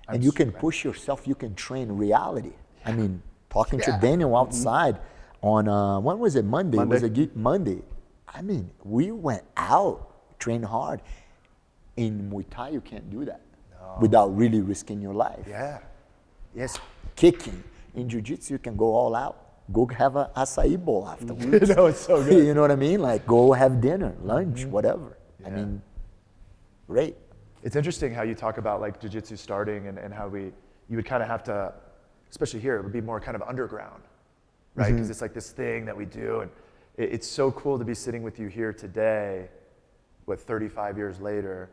And you can push yourself, you can train reality. I mean, talking to Yeah. Daniel outside on, when was it, Monday? Monday. It was a Monday. I mean, we went out, trained hard. In Muay Thai, you can't do that without really risking your life. Yeah. Yes. Kicking. In Jiu-Jitsu, you can go all out. Go have a acai bowl afterwards. No, it's so good. You know what I mean? Like, go have dinner, lunch, whatever. I Yeah. mean, great. It's interesting how you talk about like jiu-jitsu starting and how you would kind of have to, especially here, it would be more kind of underground, right? Because it's like this thing that we do. And it's so cool to be sitting with you here today, 35 years later,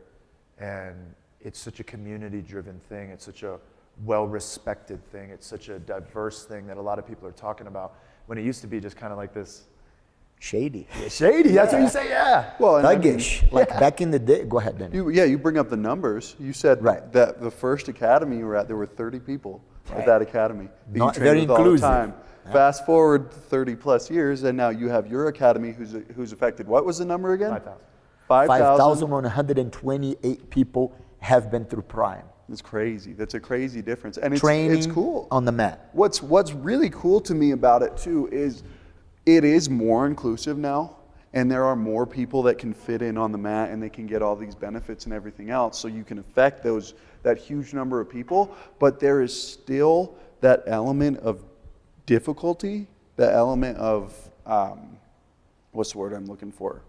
and it's such a community-driven thing. It's such a well-respected thing. It's such a diverse thing that a lot of people are talking about, when it used to be just kind of like this Shady. shady. That's what you say, yeah. Well, and I mean, Thuggish. Like back in the day. Go ahead, Daniel. you bring up the numbers. You said Right. that the first academy you were at, there were 30 people Right. at that academy. that Not you trained very with all the inclusive. time. Fast forward 30 plus years, and now you have your academy who's affected. What was the number again? 5,000. 5,128 people have been through Prime. It's crazy. That's a crazy difference, and Training it's cool. on the mat. What's really cool to me about it too is it is more inclusive now, and there are more people that can fit in on the mat, and they can get all these benefits and everything else. So you can affect that huge number of people, but there is still that element of difficulty, the element of what's the word I'm looking for?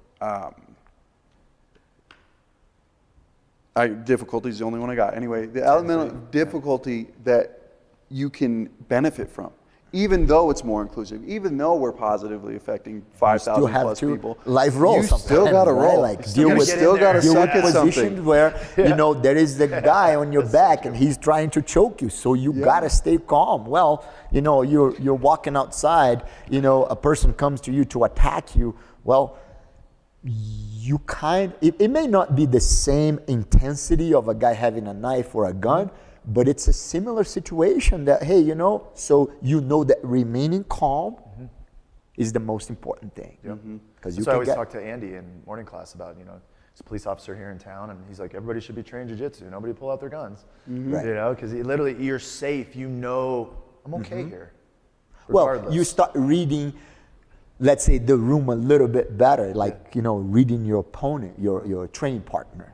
Difficulty is the only one I got. Anyway, the element of difficulty that you can benefit from even though it's more inclusive, even though we're positively affecting 5,000 plus people, live roll. You still got to roll. Like You still got to suck at positions something. where you know there is the guy on your back and he's trying to choke you, so you gotta stay calm. Well, you know, you're walking outside. You know, a person comes to you to attack you. Well, it may not be the same intensity of a guy having a knife or a gun. But it's a similar situation that, hey, you know, so you know that remaining calm is the most important thing. Because So I always talk to Andy in morning class about, you know, he's a police officer here in town, and he's like, everybody should be trained jiu-jitsu. Nobody pull out their guns. Right. You know, because literally you're safe. You know, I'm okay here. Well, Regardless. you start reading, let's say, the room a little bit better, like, you know, reading your opponent, your training partner.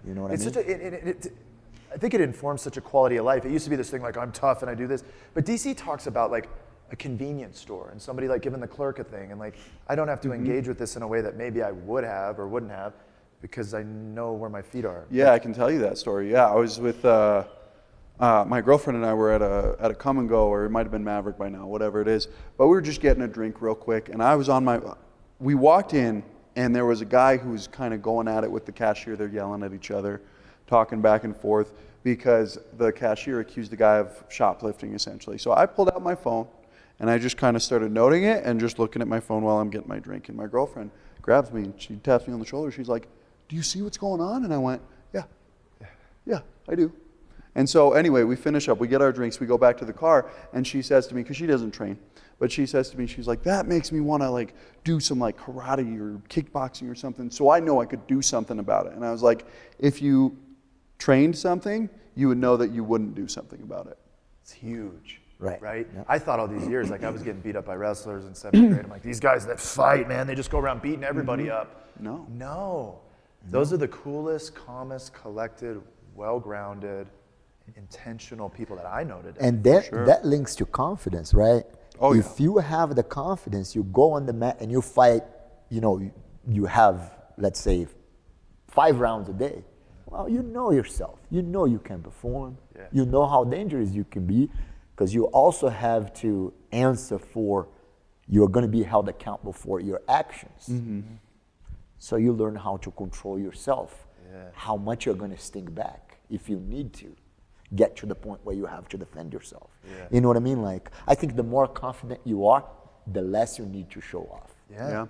You know what I mean? I think it informs such a quality of life. It used to be this thing like, I'm tough and I do this. But DC talks about like a convenience store and somebody like giving the clerk a thing. And like, I don't have to engage with this in a way that maybe I would have or wouldn't have because I know where my feet are. Yeah, I can tell you that story. Yeah, I was with my girlfriend and I were at a come and go, or it might have been Maverick by now, whatever it is. But we were just getting a drink real quick. And I was we walked in and there was a guy who was kind of going at it with the cashier. They're yelling at each other, talking back and forth, because the cashier accused the guy of shoplifting, essentially. So I pulled out my phone, and I just kind of started noting it and just looking at my phone while I'm getting my drink. And my girlfriend grabs me, and she taps me on the shoulder. She's like, do you see what's going on? And I went, yeah, I do. And so anyway, we finish up. We get our drinks. We go back to the car, and she says to me, because she doesn't train, but she says to me, she's like, that makes me want to like do some like karate or kickboxing or something, so I know I could do something about it. And I was like, if you trained something, you would know that you wouldn't do something about it. It's huge. Right. Yep. I thought all these years, like I was getting beat up by wrestlers in 7th grade. I'm like, these guys that fight, man, they just go around beating everybody up. No. Those are the coolest, calmest, collected, well-grounded, intentional people that I know today. And that links to confidence, right? Oh, if you have the confidence, you go on the mat and you fight, you know, you have, let's say, 5 rounds a day. Well, you know yourself. You know you can perform. Yeah. You know how dangerous you can be, because you also have to answer for, you're going to be held accountable for your actions. So you learn how to control yourself, how much you're going to stink back if you need to get to the point where you have to defend yourself. You know what I mean? Like, I think the more confident you are, the less you need to show off.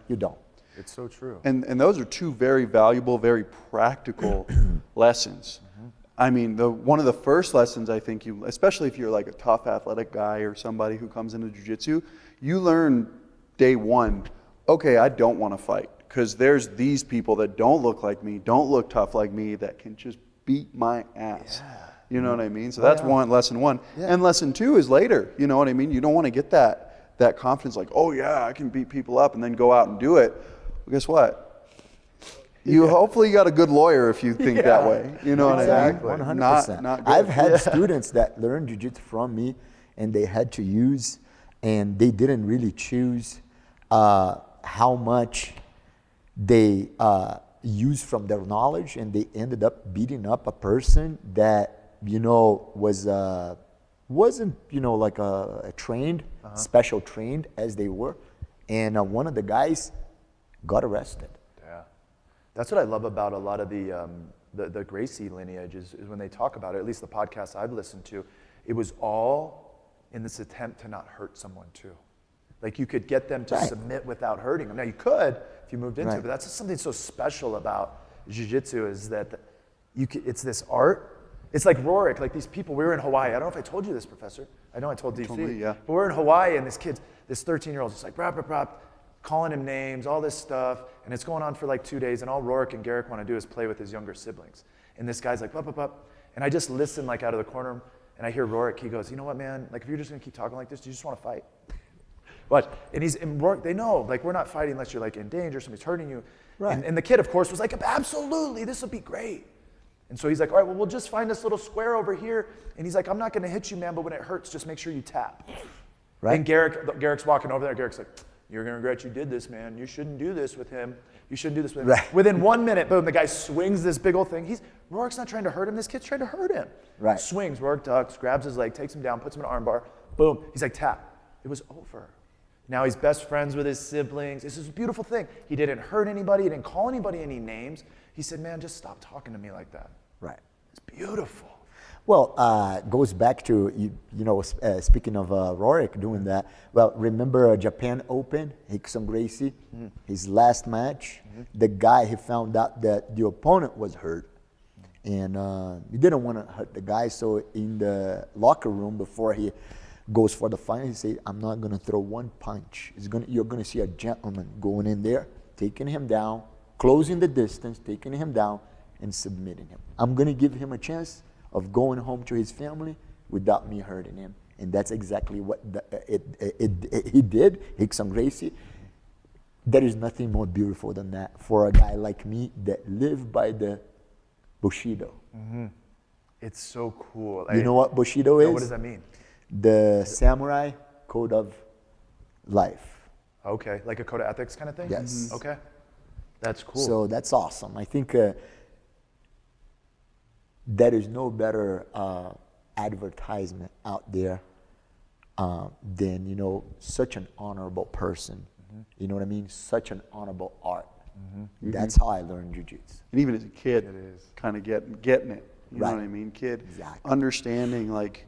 You don't. It's so true. And those are 2 very valuable, very practical lessons. I mean, one of the first lessons I think especially if you're like a tough athletic guy or somebody who comes into jiu-jitsu, you learn day 1, okay, I don't want to fight, because there's these people that don't look like me, don't look tough like me, that can just beat my ass. You know what I mean? So that's lesson 1. And lesson 2 is later. You know what I mean? You don't want to get that confidence like, oh yeah, I can beat people up, and then go out and do it. Well, guess what? You hopefully got a good lawyer if you think that way. You know what I mean? 100%. Not good. I've had students that learned jiu-jitsu from me, and they had to use, and they didn't really choose how much they use from their knowledge, and they ended up beating up a person that, you know, wasn't, you know, like a trained, special trained as they were. And one of the guys got arrested. Yeah. That's what I love about a lot of the Gracie lineage is when they talk about it, at least the podcasts I've listened to, it was all in this attempt to not hurt someone too. Like you could get them to submit without hurting them. Now you could if you moved into it, but that's something so special about jiu-jitsu is that it's this art. It's like Rorik, like these people, we were in Hawaii. I don't know if I told you this, Professor. I know I told DC. Me, yeah. But we're in Hawaii and this 13-year-old is just like, brap, brap, brap, calling him names, all this stuff. And it's going on for like 2 days. And all Rorik and Garrick want to do is play with his younger siblings. And this guy's like, bup, bup, bup. And I just listen like out of the corner. And I hear Rorik, he goes, you know what, man? Like if you're just going to keep talking like this, do you just want to fight? What? And Rorik, they know, like we're not fighting unless you're like in danger, somebody's hurting you. Right. And the kid, of course, was like, absolutely, this will be great. And so he's like, all right, well, we'll just find this little square over here. And he's like, I'm not going to hit you, man, but when it hurts, just make sure you tap. Right. And Garrick's walking over there. Garrick's like, you're going to regret you did this, man. You shouldn't do this with him. You shouldn't do this with him. Right. Within 1 minute, boom, the guy swings this big old thing. Rorik's not trying to hurt him. This kid's trying to hurt him. Right. Swings, Rorik ducks, grabs his leg, takes him down, puts him in an arm bar. Boom. He's like, tap. It was over. Now he's best friends with his siblings. This is a beautiful thing. He didn't hurt anybody. He didn't call anybody any names. He said, man, just stop talking to me like that. Right. It's beautiful. Well, goes back to, speaking of Rorik doing that, well, remember Japan Open, Rickson Gracie, his last match? The guy, he found out that the opponent was hurt. And he didn't want to hurt the guy, so in the locker room before he goes for the final, he said, I'm not going to throw one punch. You're going to see a gentleman going in there, taking him down, closing the distance, taking him down, and submitting him. I'm going to give him a chance of going home to his family without me hurting him. And that's exactly what he did, Rickson Gracie. There is nothing more beautiful than that for a guy like me that lived by the Bushido. It's so cool. You know what Bushido is? What does that mean? The samurai code of life. Okay, like a code of ethics kind of thing? Yes. Okay, that's cool. So that's awesome. I think there is no better advertisement out there than, such an honorable person. You know what I mean? Such an honorable art. That's how I learned jiu-jitsu. And even as a kid, It is. kind of getting it. You know Right. what I mean? Kid, Exactly. understanding like,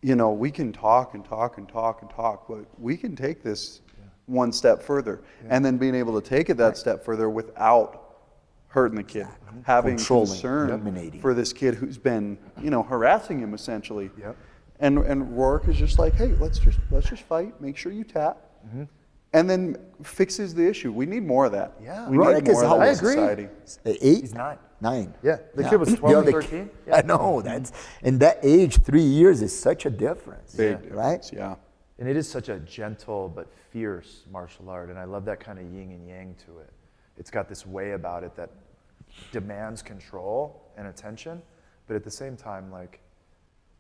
we can talk and talk and talk and talk, but we can take this one step further. And then being able to take it that step further without hurting the kid. Having Controlling, concern dominating. for this kid who's been, harassing him essentially. Yep. And Rourke is just like, hey, let's just fight. Make sure you tap. And then fixes the issue. We need more of that. Yeah. We Rourke need more is of that how in old? society. 8? He's 9. 9. Yeah, the kid was 12 the or kid- 13. I know, and that age, 3 years is such a difference. Big Right? difference, yeah. And it is such a gentle but fierce martial art, and I love that kind of yin and yang to it. It's got this way about it that demands control and attention, but at the same time, like,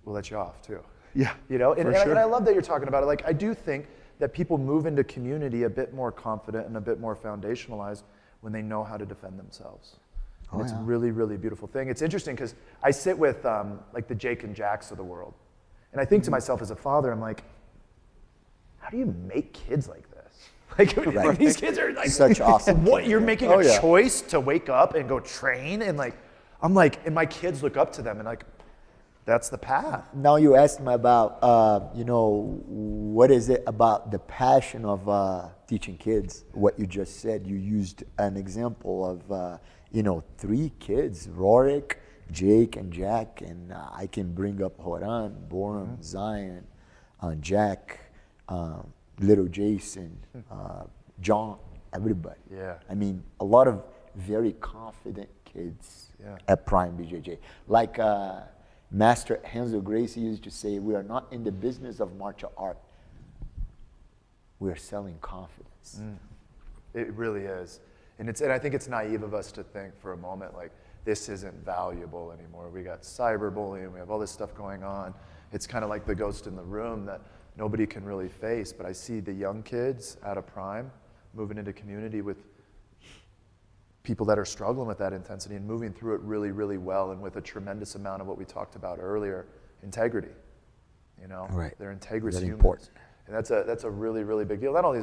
we'll let you off too. Yeah, And, for and, sure. and I love that you're talking about it. Like, I do think that people move into community a bit more confident and a bit more foundationalized when they know how to defend themselves. And it's a really, really beautiful thing. It's interesting because I sit with like the Jake and Jacks of the world. And I think to myself as a father, I'm like, how do you make kids like this? Like, these kids are like, Such awesome what, kids. you're making Oh, a yeah. choice to wake up and go train? And like, I'm like, and my kids look up to them and like, that's the path. Now you asked me about, what is it about the passion of teaching kids? What you just said, you used an example of, 3 kids, Rorik, Jake, and Jack, and I can bring up Horan, Borum, Zion, Jack, little Jason, John, everybody. Yeah. I mean, a lot of very confident kids at Prime BJJ. Like Master Hansel Gracie used to say, we are not in the business of martial art. We are selling confidence. It really is. And I think it's naive of us to think for a moment like this isn't valuable anymore. We got cyberbullying, we have all this stuff going on. It's kind of like the ghost in the room that nobody can really face. But I see the young kids out of Prime moving into community with people that are struggling with that intensity and moving through it really, really well, and with a tremendous amount of what we talked about earlier, integrity. Right. They're integrous Very humans. important. And that's a really, really big deal. Not only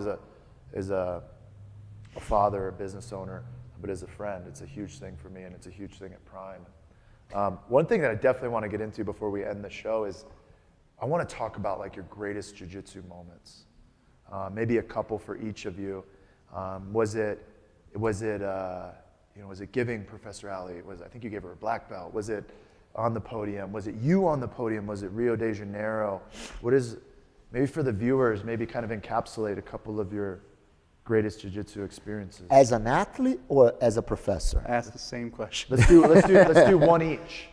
as a father, a business owner, but as a friend. It's a huge thing for me, and it's a huge thing at Prime. One thing that I definitely want to get into before we end the show is I want to talk about like your greatest jiu-jitsu moments. Maybe a couple for each of you. Was it giving Professor Ali? I think you gave her a black belt. Was it on the podium? Was it you on the podium? Was it Rio de Janeiro? Maybe for the viewers, maybe kind of encapsulate a couple of your greatest jiu-jitsu experiences. As an athlete or as a professor? Ask the same question. Let's do one each,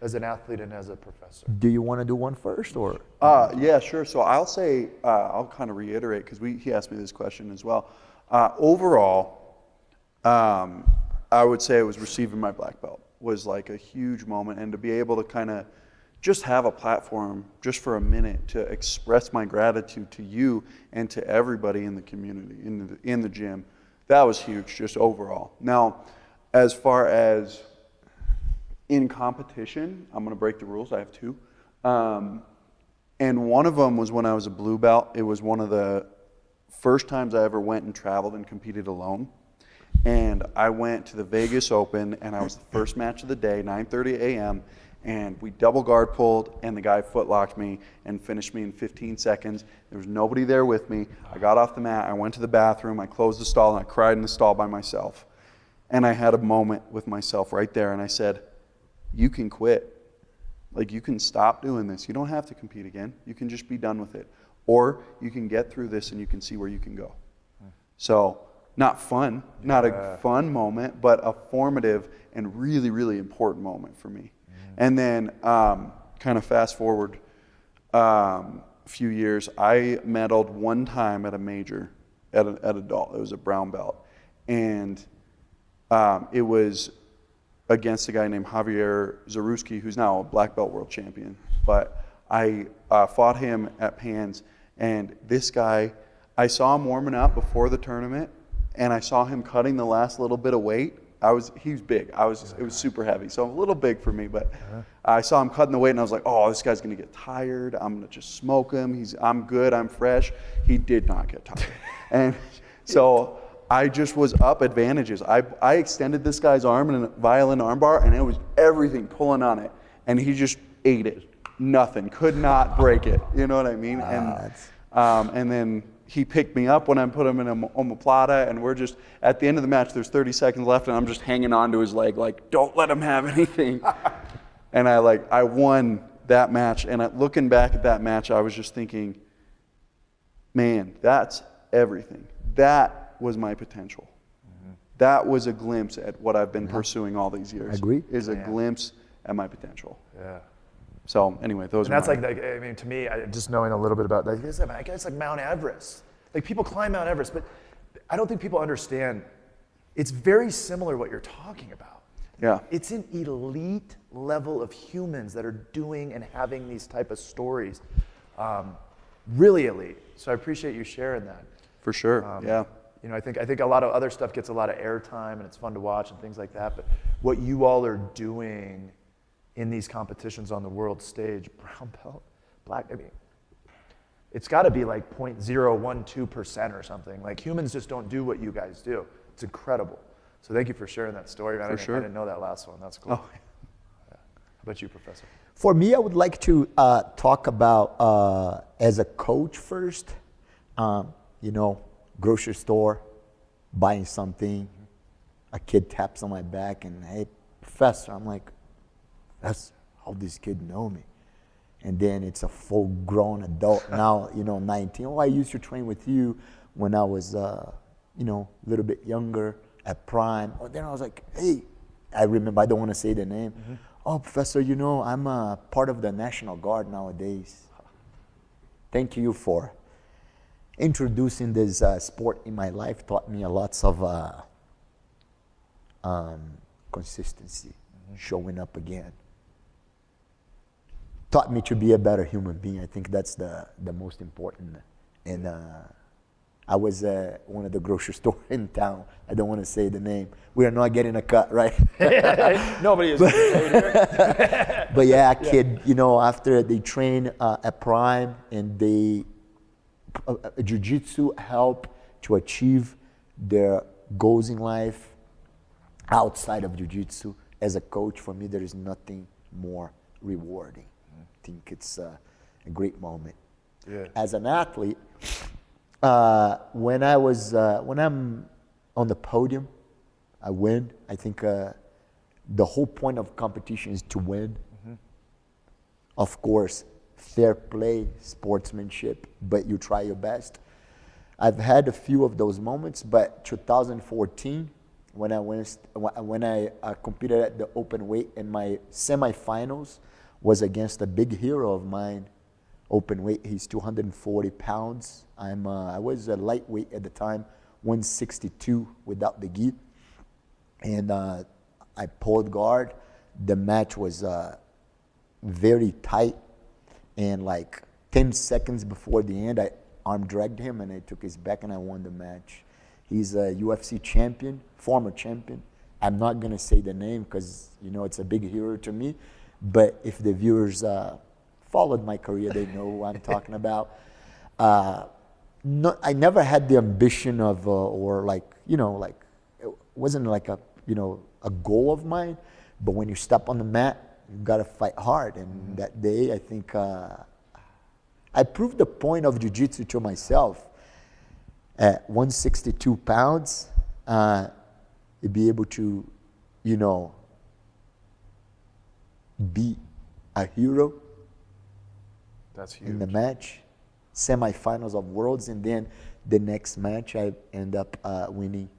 as an athlete and as a professor. Do you want to do one first or? Yeah, sure. So I'll say, I'll kind of reiterate, because he asked me this question as well. Overall, I would say it was receiving my black belt was like a huge moment, and to be able to kind of just have a platform just for a minute to express my gratitude to you and to everybody in the community, in the gym, that was huge, just overall. Now, as far as in competition, I'm going to break the rules. I have 2. And one of them was when I was a blue belt. It was one of the first times I ever went and traveled and competed alone. And I went to the Vegas Open, and I was the first match of the day, 9:30 a.m., and we double guard pulled, and the guy footlocked me and finished me in 15 seconds. There was nobody there with me. I got off the mat, I went to the bathroom, I closed the stall, and I cried in the stall by myself. And I had a moment with myself right there, and I said, you can quit. Like, you can stop doing this. You don't have to compete again. You can just be done with it. Or you can get through this and you can see where you can go. So, not fun, not a fun moment, but a formative and really, really important moment for me. And then, kind of fast forward a few years, I medaled one time at a major, at adult. It was a brown belt. And it was against a guy named Javier Zaruski, who's now a black belt world champion. But I fought him at Pans, and this guy, I saw him warming up before the tournament, and I saw him cutting the last little bit of weight. He was big. It was super heavy, so a little big for me. But I saw him cutting the weight, and I was like, "Oh, this guy's gonna get tired. I'm gonna just smoke him. I'm good. I'm fresh." He did not get tired, and so I just was up advantages. I extended this guy's arm in a violin armbar, and it was everything pulling on it, and he just ate it. Nothing. Could not break it. You know what I mean? And then he picked me up when I put him in a omoplata, and we're just, at the end of the match, there's 30 seconds left, and I'm just hanging on to his leg, like, don't let him have anything. And I won that match, and looking back at that match, I was just thinking, man, that's everything. That was my potential. That was a glimpse at what I've been pursuing all these years. Agree. Is a glimpse at my potential. Yeah. So anyway, those and are that's I mean, to me, just knowing a little bit about that, I guess like Mount Everest. Like, people climb Mount Everest, but I don't think people understand. It's very similar what you're talking about. Yeah. It's an elite level of humans that are doing and having these type of stories. Really elite. So I appreciate you sharing that. For sure. Yeah. You know, I think a lot of other stuff gets a lot of airtime, and it's fun to watch and things like that. But what you all are doing in these competitions on the world stage, brown belt, black, I mean, it's got to be like 0.012% or something. Like, humans just don't do what you guys do. It's incredible. So thank you for sharing that story, man. For sure. I didn't know that last one. That's cool. Oh. Yeah. How about you, Professor? For me, I would like to talk about as a coach first. You know, grocery store, buying something, a kid taps on my back and, hey, professor, I'm like, that's how this kid know me. And then it's a full-grown adult now, you know, 19. Oh, I used to train with you when I was, you know, a little bit younger at Prime. Oh, then I was like, hey, I remember, I don't want to say the name. Oh, professor, you know, I'm a part of the National Guard nowadays. Thank you for introducing this sport in my life. Taught me a lot of consistency, showing up again. Taught me to be a better human being. I think that's the most important. And I was at one of the grocery stores in town. I don't want to say the name. We are not getting a cut, right? Nobody is. But yeah, a kid, you know, after they train at Prime, and they Jiu-Jitsu help to achieve their goals in life outside of Jiu-Jitsu. As a coach, for me, there is nothing more rewarding. I think it's a great moment. Yeah. As an athlete, when I'm on the podium, I win. I think the whole point of competition is to win. Of course, fair play, sportsmanship, but you try your best. I've had a few of those moments, but 2014, when I competed at the open weight, in my semifinals was against a big hero of mine, open weight. He's 240 pounds. I was a lightweight at the time, 162 without the gi. And I pulled guard. The match was very tight. And like 10 seconds before the end, I arm dragged him and I took his back and I won the match. He's a UFC champion, former champion. I'm not gonna say the name because, you know, it's a big hero to me. But if the viewers followed my career, they know who I'm talking about. No, I never had the ambition of, or like, you know, like, it wasn't like a, you know, a goal of mine, but when you step on the mat, you gotta fight hard. And that day, I think I proved the point of jiu-jitsu to myself. At 162 pounds, to be able to, you know, be a hero. That's huge. In the match, semifinals of Worlds, and then the next match I end up winning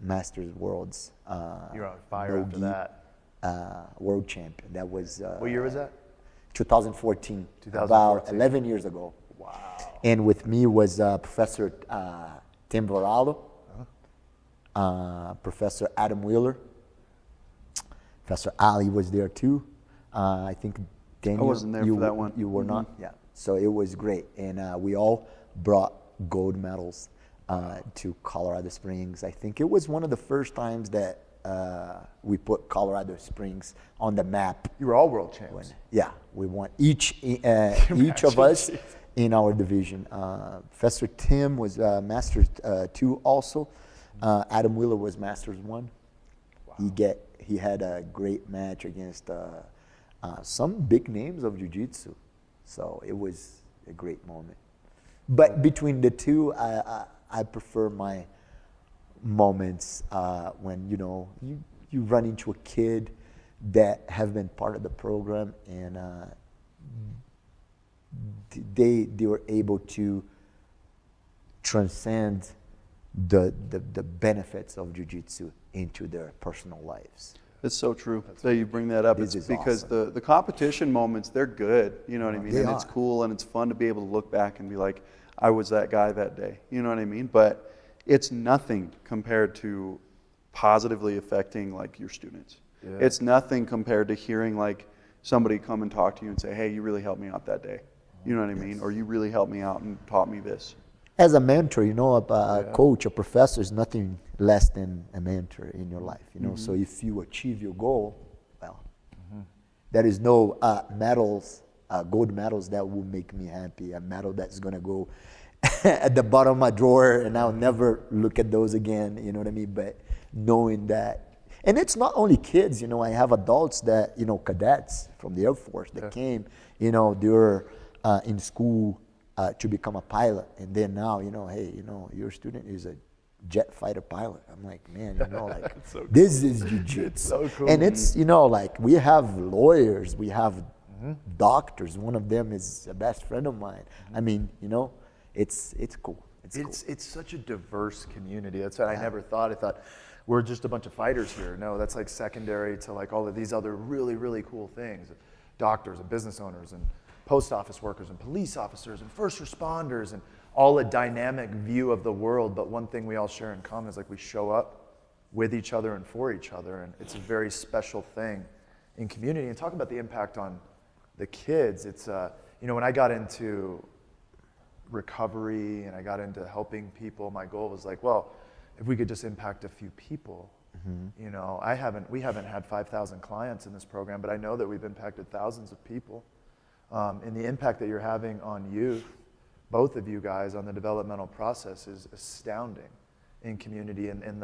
Masters Worlds. You're on fire after that. World champion. That was. What year was that? 2014. About 11 years ago. Wow. And with me was Professor Tim Varallo, Professor Adam Wheeler, Professor Ali was there too. I think Daniel. I wasn't there for that one. You were not? Yeah. So it was great. And we all brought gold medals to Colorado Springs. I think it was one of the first times that we put Colorado Springs on the map. You were all world champs. Yeah, we won each of us in our division. Professor Tim was Masters 2 also. Adam Wheeler was Masters 1. Wow. He had a great match against some big names of jiu-jitsu. So it was a great moment. But between the two, I prefer my moments when, you know, you run into a kid that have been part of the program, and they were able to transcend the benefits of jiu-jitsu into their personal lives. It's so true that you bring that up. It's because awesome. the competition moments, they're good. You know what I mean? And it's cool and it's fun to be able to look back and be like, I was that guy that day. You know what I mean? But it's nothing compared to positively affecting like your students. Yeah. It's nothing compared to hearing like somebody come and talk to you and say, hey, you really helped me out that day. You know what I mean? Or you really helped me out and taught me this. As a mentor, you know, a coach, a professor is nothing less than a mentor in your life, you know. So if you achieve your goal, well, there is no medals, gold medals that will make me happy. A medal that's gonna go at the bottom of my drawer and I'll never look at those again, you know what I mean? But knowing that, and it's not only kids, you know, I have adults that, you know, cadets from the Air Force that came, you know, they were in school to become a pilot, and then now, you know, hey, you know, your student is a jet fighter pilot. I'm like, man, you know, like so cool. This is jiu-jitsu. It's so cool. And it's, you know, like we have lawyers, we have doctors. One of them is a best friend of mine. I mean, you know, it's cool. It's such a diverse community. That's what I never thought. I thought we're just a bunch of fighters here. No, that's like secondary to like all of these other really, really cool things. Doctors and business owners and post office workers and police officers and first responders, and all a dynamic view of the world. But one thing we all share in common is like we show up with each other and for each other, and it's a very special thing in community. And talk about the impact on the kids. It's you know, when I got into recovery and I got into helping people, my goal was like, well, if we could just impact a few people. You know, we haven't had 5,000 clients in this program, but I know that we've impacted thousands of people. And the impact that you're having on youth, both of you guys, on the developmental process is astounding in community. And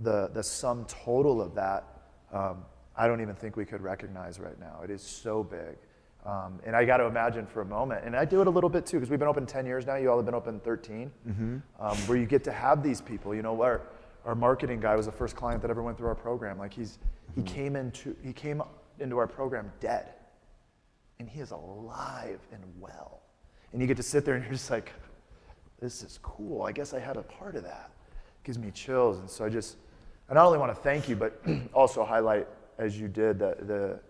the sum total of that, I don't even think we could recognize right now. It is so big. And I got to imagine for a moment, and I do it a little bit too, because we've been open 10 years now. You all have been open 13, where you get to have these people. You know, our marketing guy was the first client that ever went through our program. Like he came into our program dead. And he is alive and well. And you get to sit there and you're just like, this is cool. I guess I had a part of that. It gives me chills. And so I not only want to thank you, but also highlight, as you did, the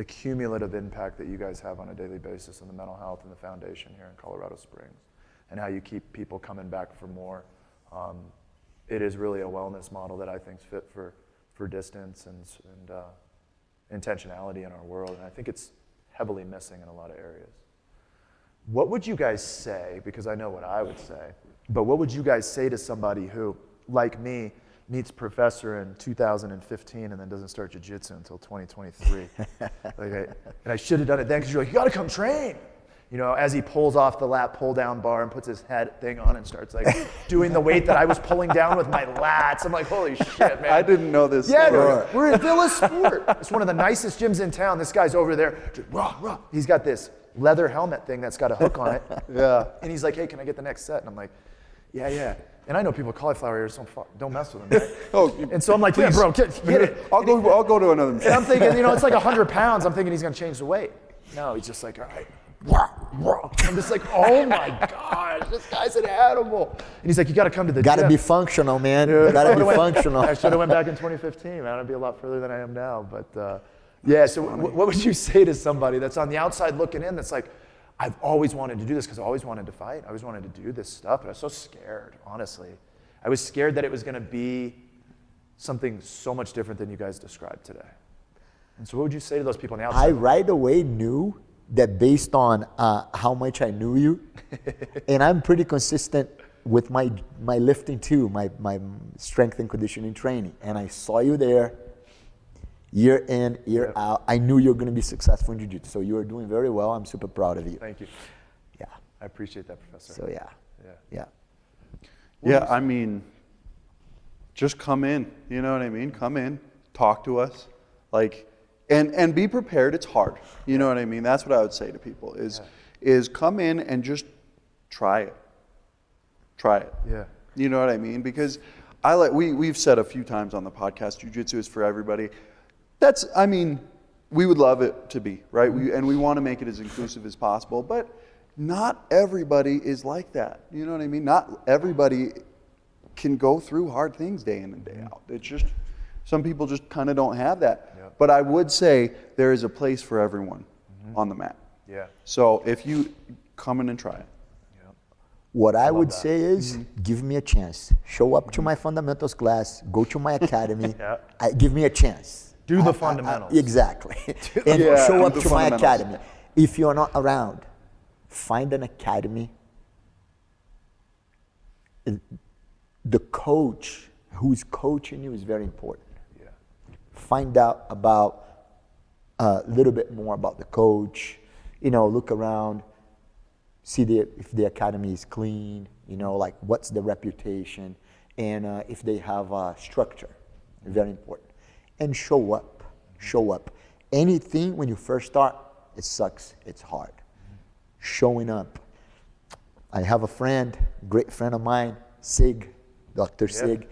cumulative impact that you guys have on a daily basis on the mental health and the foundation here in Colorado Springs, and how you keep people coming back for more. It is really a wellness model that I think is fit for distance and intentionality in our world. And I think it's heavily missing in a lot of areas. What would you guys say, because I know what I would say, but what would you guys say to somebody who, like me, meets Professor in 2015 and then doesn't start jiu-jitsu until 2023. And I should have done it then because you're like, you got to come train. You know, as he pulls off the lat pull down bar and puts his head thing on and starts like doing the weight that I was pulling down with my lats. I'm like, holy shit, man. I didn't know this. Yeah, story. we're in Villa Sport. It's one of the nicest gyms in town. This guy's over there. Rah, rah. He's got this leather helmet thing that's got a hook on it. Yeah. And he's like, hey, can I get the next set? And I'm like, yeah. And I know people with cauliflower ears, don't mess with them, right? Oh, and so I'm like, yeah, bro, get it. I'll go to another machine. And I'm thinking, you know, it's like 100 pounds. I'm thinking he's going to change the weight. No, he's just like, all right. I'm just like, oh my gosh, this guy's an animal. And he's like, you got to come to the Gotta gym. be functional, man. Gotta be functional. I should have went back in 2015, man. I'd be a lot further than I am now. But yeah, so what would you say to somebody that's on the outside looking in that's like, I've always wanted to do this because I always wanted to fight. I always wanted to do this stuff, but I was so scared, honestly. I was scared that it was going to be something so much different than you guys described today. And so what would you say to those people on the outside? I right away knew that based on how much I knew you, and I'm pretty consistent with my lifting too, my strength and conditioning training. And I saw you there, year in, year out. I knew you were going to be successful in jiu-jitsu. So you are doing very well. I'm super proud of you. Thank you. Yeah. I appreciate that, Professor. So yeah. Yeah, I mean, just come in. You know what I mean? Come in, talk to us, like, and be prepared. It's hard. You know what I mean? That's what I would say to people is come in and just try it. Try it. Yeah. You know what I mean? Because we've said a few times on the podcast, jiu-jitsu is for everybody. We would love it to be, right? And we want to make it as inclusive as possible, but not everybody is like that. You know what I mean? Not everybody can go through hard things day in and day out. It's just, some people just kind of don't have that. Yep. But I would say there is a place for everyone on the mat. Yeah. So if you come in and try it. What I would say is, give me a chance. Show up to my fundamentals class. Go to my academy. Give me a chance. Do the fundamentals. Exactly. And show up to my academy. If you're not around, find an academy. The coach who's coaching you is very important. Yeah. Find out about a little bit more about the coach. You know, look around. See if the academy is clean, you know, like what's the reputation, and if they have a structure, very important. And show up. Anything when you first start, it sucks, it's hard. Showing up. I have a friend, great friend of mine, Sig, Dr. Sig.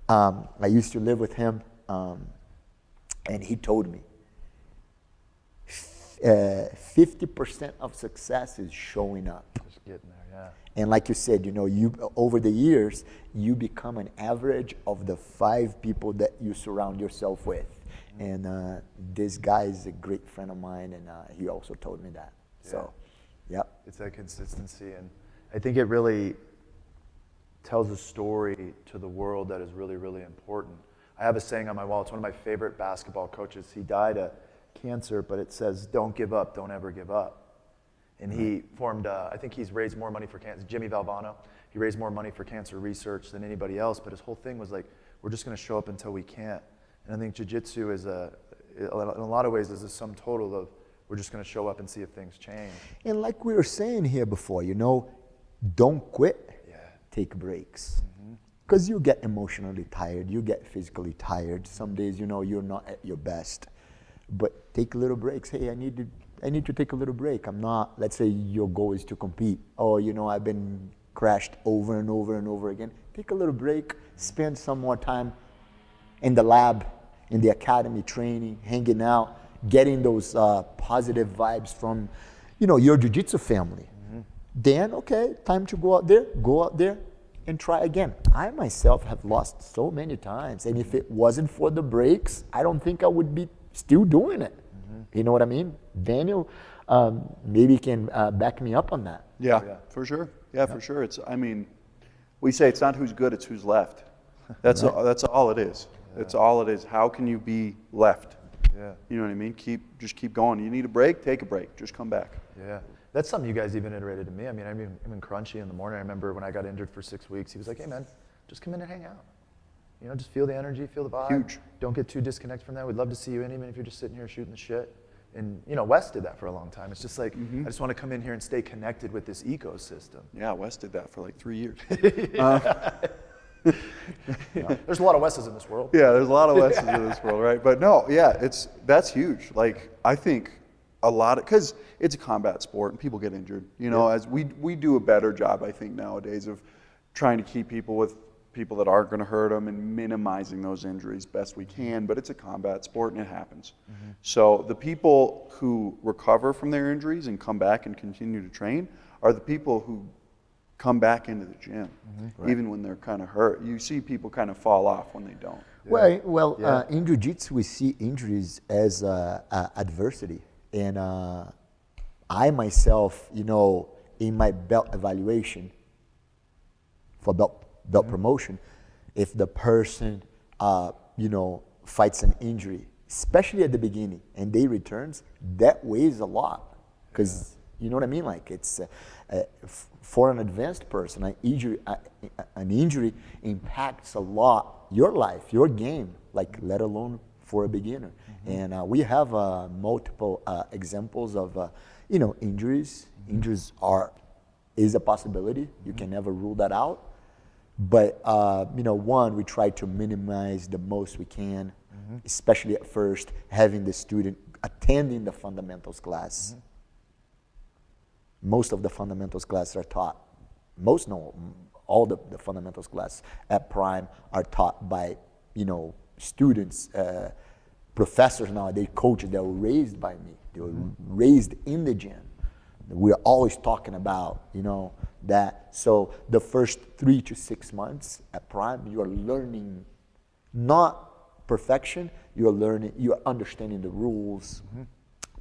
I used to live with him, and he told me, 50% of success is showing up. Just getting there, yeah. And like you said, you know, over the years, you become an average of the 5 people that you surround yourself with. And this guy is a great friend of mine, and he also told me that. Yeah. So, yep. It's that consistency, and I think it really tells a story to the world that is really, really important. I have a saying on my wall. It's one of my favorite basketball coaches. He died of cancer, but it says, don't give up, don't ever give up. And he formed, I think he's raised more money for cancer, Jimmy Valvano. He raised more money for cancer research than anybody else, but his whole thing was like, we're just going to show up until we can't. And I think jiu-jitsu is in a lot of ways is a sum total of, we're just going to show up and see if things change. And like we were saying here before, you know, don't quit, take breaks. Because you get emotionally tired, you get physically tired. Some days, you know, you're not at your best. But take little breaks. Hey, I need to take a little break. I'm not, let's say your goal is to compete. Oh, you know, I've been crashed over and over and over again. Take a little break, spend some more time in the lab, in the academy training, hanging out, getting those positive vibes from, you know, your jiu-jitsu family. Then, okay, time to go out there and try again. I myself have lost so many times. And if it wasn't for the breaks, I don't think I would be still doing it. You know what I mean? Daniel maybe can back me up on that. Yeah, for sure. Yeah, for sure. It's, I mean, we say it's not who's good, it's who's left. That's that's all it is. It's all it is. How can you be left? Yeah. You know what I mean? Just keep going. You need a break, take a break. Just come back. Yeah. That's something you guys even iterated to me. I mean, I'm crunchy in the morning. I remember when I got injured for 6 weeks, he was like, hey man, just come in and hang out. You know, just feel the energy, feel the vibe. Huge. Don't get too disconnected from that. We'd love to see you in, even if you're just sitting here shooting the shit. And, you know, Wes did that for a long time. It's just like, I just want to come in here and stay connected with this ecosystem. Yeah, Wes did that for like 3 years. There's a lot of Wes's in this world. Yeah, there's a lot of Wes's in this world, right? But no, yeah, that's huge. Like, I think a lot of, because it's a combat sport and people get injured. You know, as we do a better job, I think, nowadays of trying to keep people with people that aren't going to hurt them and minimizing those injuries best we can, but it's a combat sport and it happens. So the people who recover from their injuries and come back and continue to train are the people who come back into the gym, even when they're kind of hurt. You see people kind of fall off when they don't. Well, in Jiu-Jitsu, we see injuries as adversity. And I myself, you know, in my belt evaluation for belt promotion, if the person, you know, fights an injury, especially at the beginning, and they returns, that weighs a lot. Because, you know what I mean? Like, it's, for an advanced person, an injury impacts a lot your life, your game, like, let alone for a beginner. And we have multiple examples of, you know, injuries. Injuries is a possibility. You can never rule that out. But, you know, one, we try to minimize the most we can, especially at first, having the student attending the fundamentals class. Most of the fundamentals classes are taught, all the fundamentals class at Prime are taught by, you know, students, professors nowadays, coaches that were raised by me. They were raised in the gym. We're always talking about, you know, that. So the first 3 to 6 months at Prime, you are learning, not perfection, you are learning, you are understanding the rules,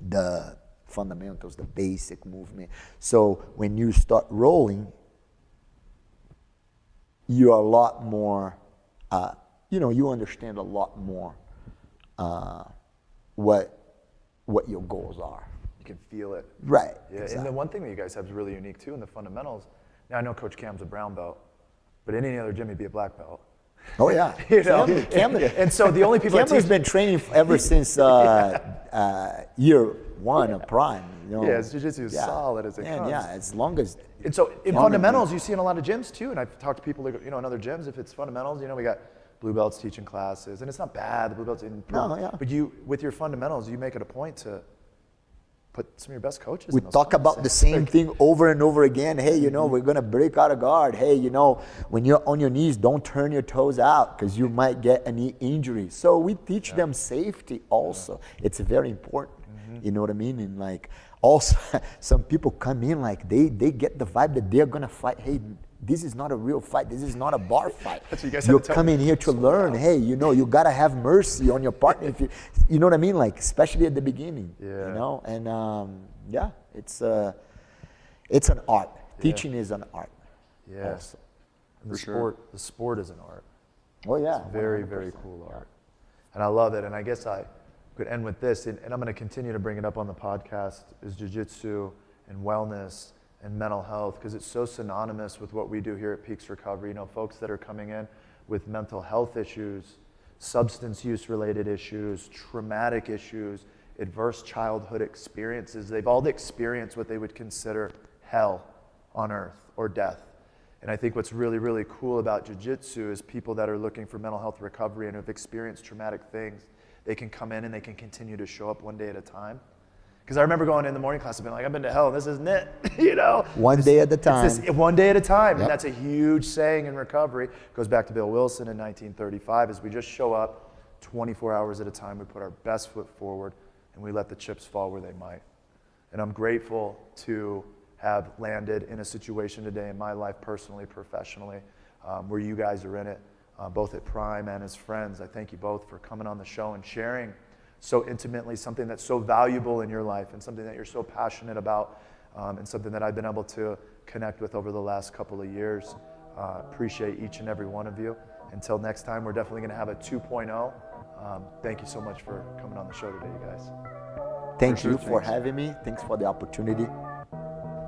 the fundamentals, the basic movement. So when you start rolling, you are a lot more, you know, you understand a lot more what your goals are. You can feel it. Right. Yeah, exactly. and the one thing that you guys have is really unique too in the fundamentals. Now I know Coach Cam's a brown belt, but in any other gym he'd be a black belt. Oh yeah. You know? And so the only people Cameron's been training ever since year one of Prime. You know? Yeah, his jiu-jitsu is solid as it comes. Yeah, as long as. And so in fundamentals, you see in a lot of gyms too, and I've talked to people, like, you know, in other gyms, if it's fundamentals, you know, we got blue belts teaching classes, and it's not bad, the blue belts in but you, with your fundamentals, you make it a point to put some of your best coaches We in those talk about classes. the same thing over and over again. Hey, you know, we're going to break out of guard. Hey, you know, when you're on your knees, don't turn your toes out because you might get a knee injury. So we teach them safety also. It's very important. You know what I mean? And like, also, some people come in like they get the vibe that they're going to fight. Hey, this is not a real fight. This is not a bar fight. That's what you guys You're have to tell coming me. here to learn. Hey, you know, you got to have mercy on your partner. If you know what I mean? Like, especially at the beginning. Yeah. You know? And yeah, it's an art. Teaching is an art. Yeah. Also. And the sport is an art. Oh yeah. Very, very cool art. And I love it. And I guess I could end with this, and I'm going to continue to bring it up on the podcast, is jiu-jitsu and wellness and mental health, because it's so synonymous with what we do here at Peaks Recovery. You know, folks that are coming in with mental health issues, substance use related issues, traumatic issues, adverse childhood experiences, they've all experienced what they would consider hell on earth or death. And I think what's really, really cool about jiu-jitsu is people that are looking for mental health recovery and have experienced traumatic things, they can come in and they can continue to show up one day at a time. Because I remember going in the morning class and being like, I've been to hell, and this isn't it, you know? One day at a time. One day at a time, and that's a huge saying in recovery. It goes back to Bill Wilson in 1935, is we just show up 24 hours at a time, we put our best foot forward, and we let the chips fall where they might. And I'm grateful to have landed in a situation today in my life, personally, professionally, where you guys are in it, both at Prime and as friends. I thank you both for coming on the show and sharing so intimately something that's so valuable in your life and something that you're so passionate about, and something that I've been able to connect with over the last couple of years. Appreciate each and every one of you. Until next time, we're definitely going to have a 2.0. Thank you so much for coming on the show today, you guys. Thank you for having me. Thanks for the opportunity.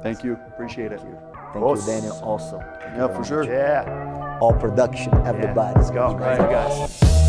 Thank you. Appreciate it. Thank you, Daniel, also. Yeah, for sure. Yeah. all production, everybody. Let's go. All right, guys.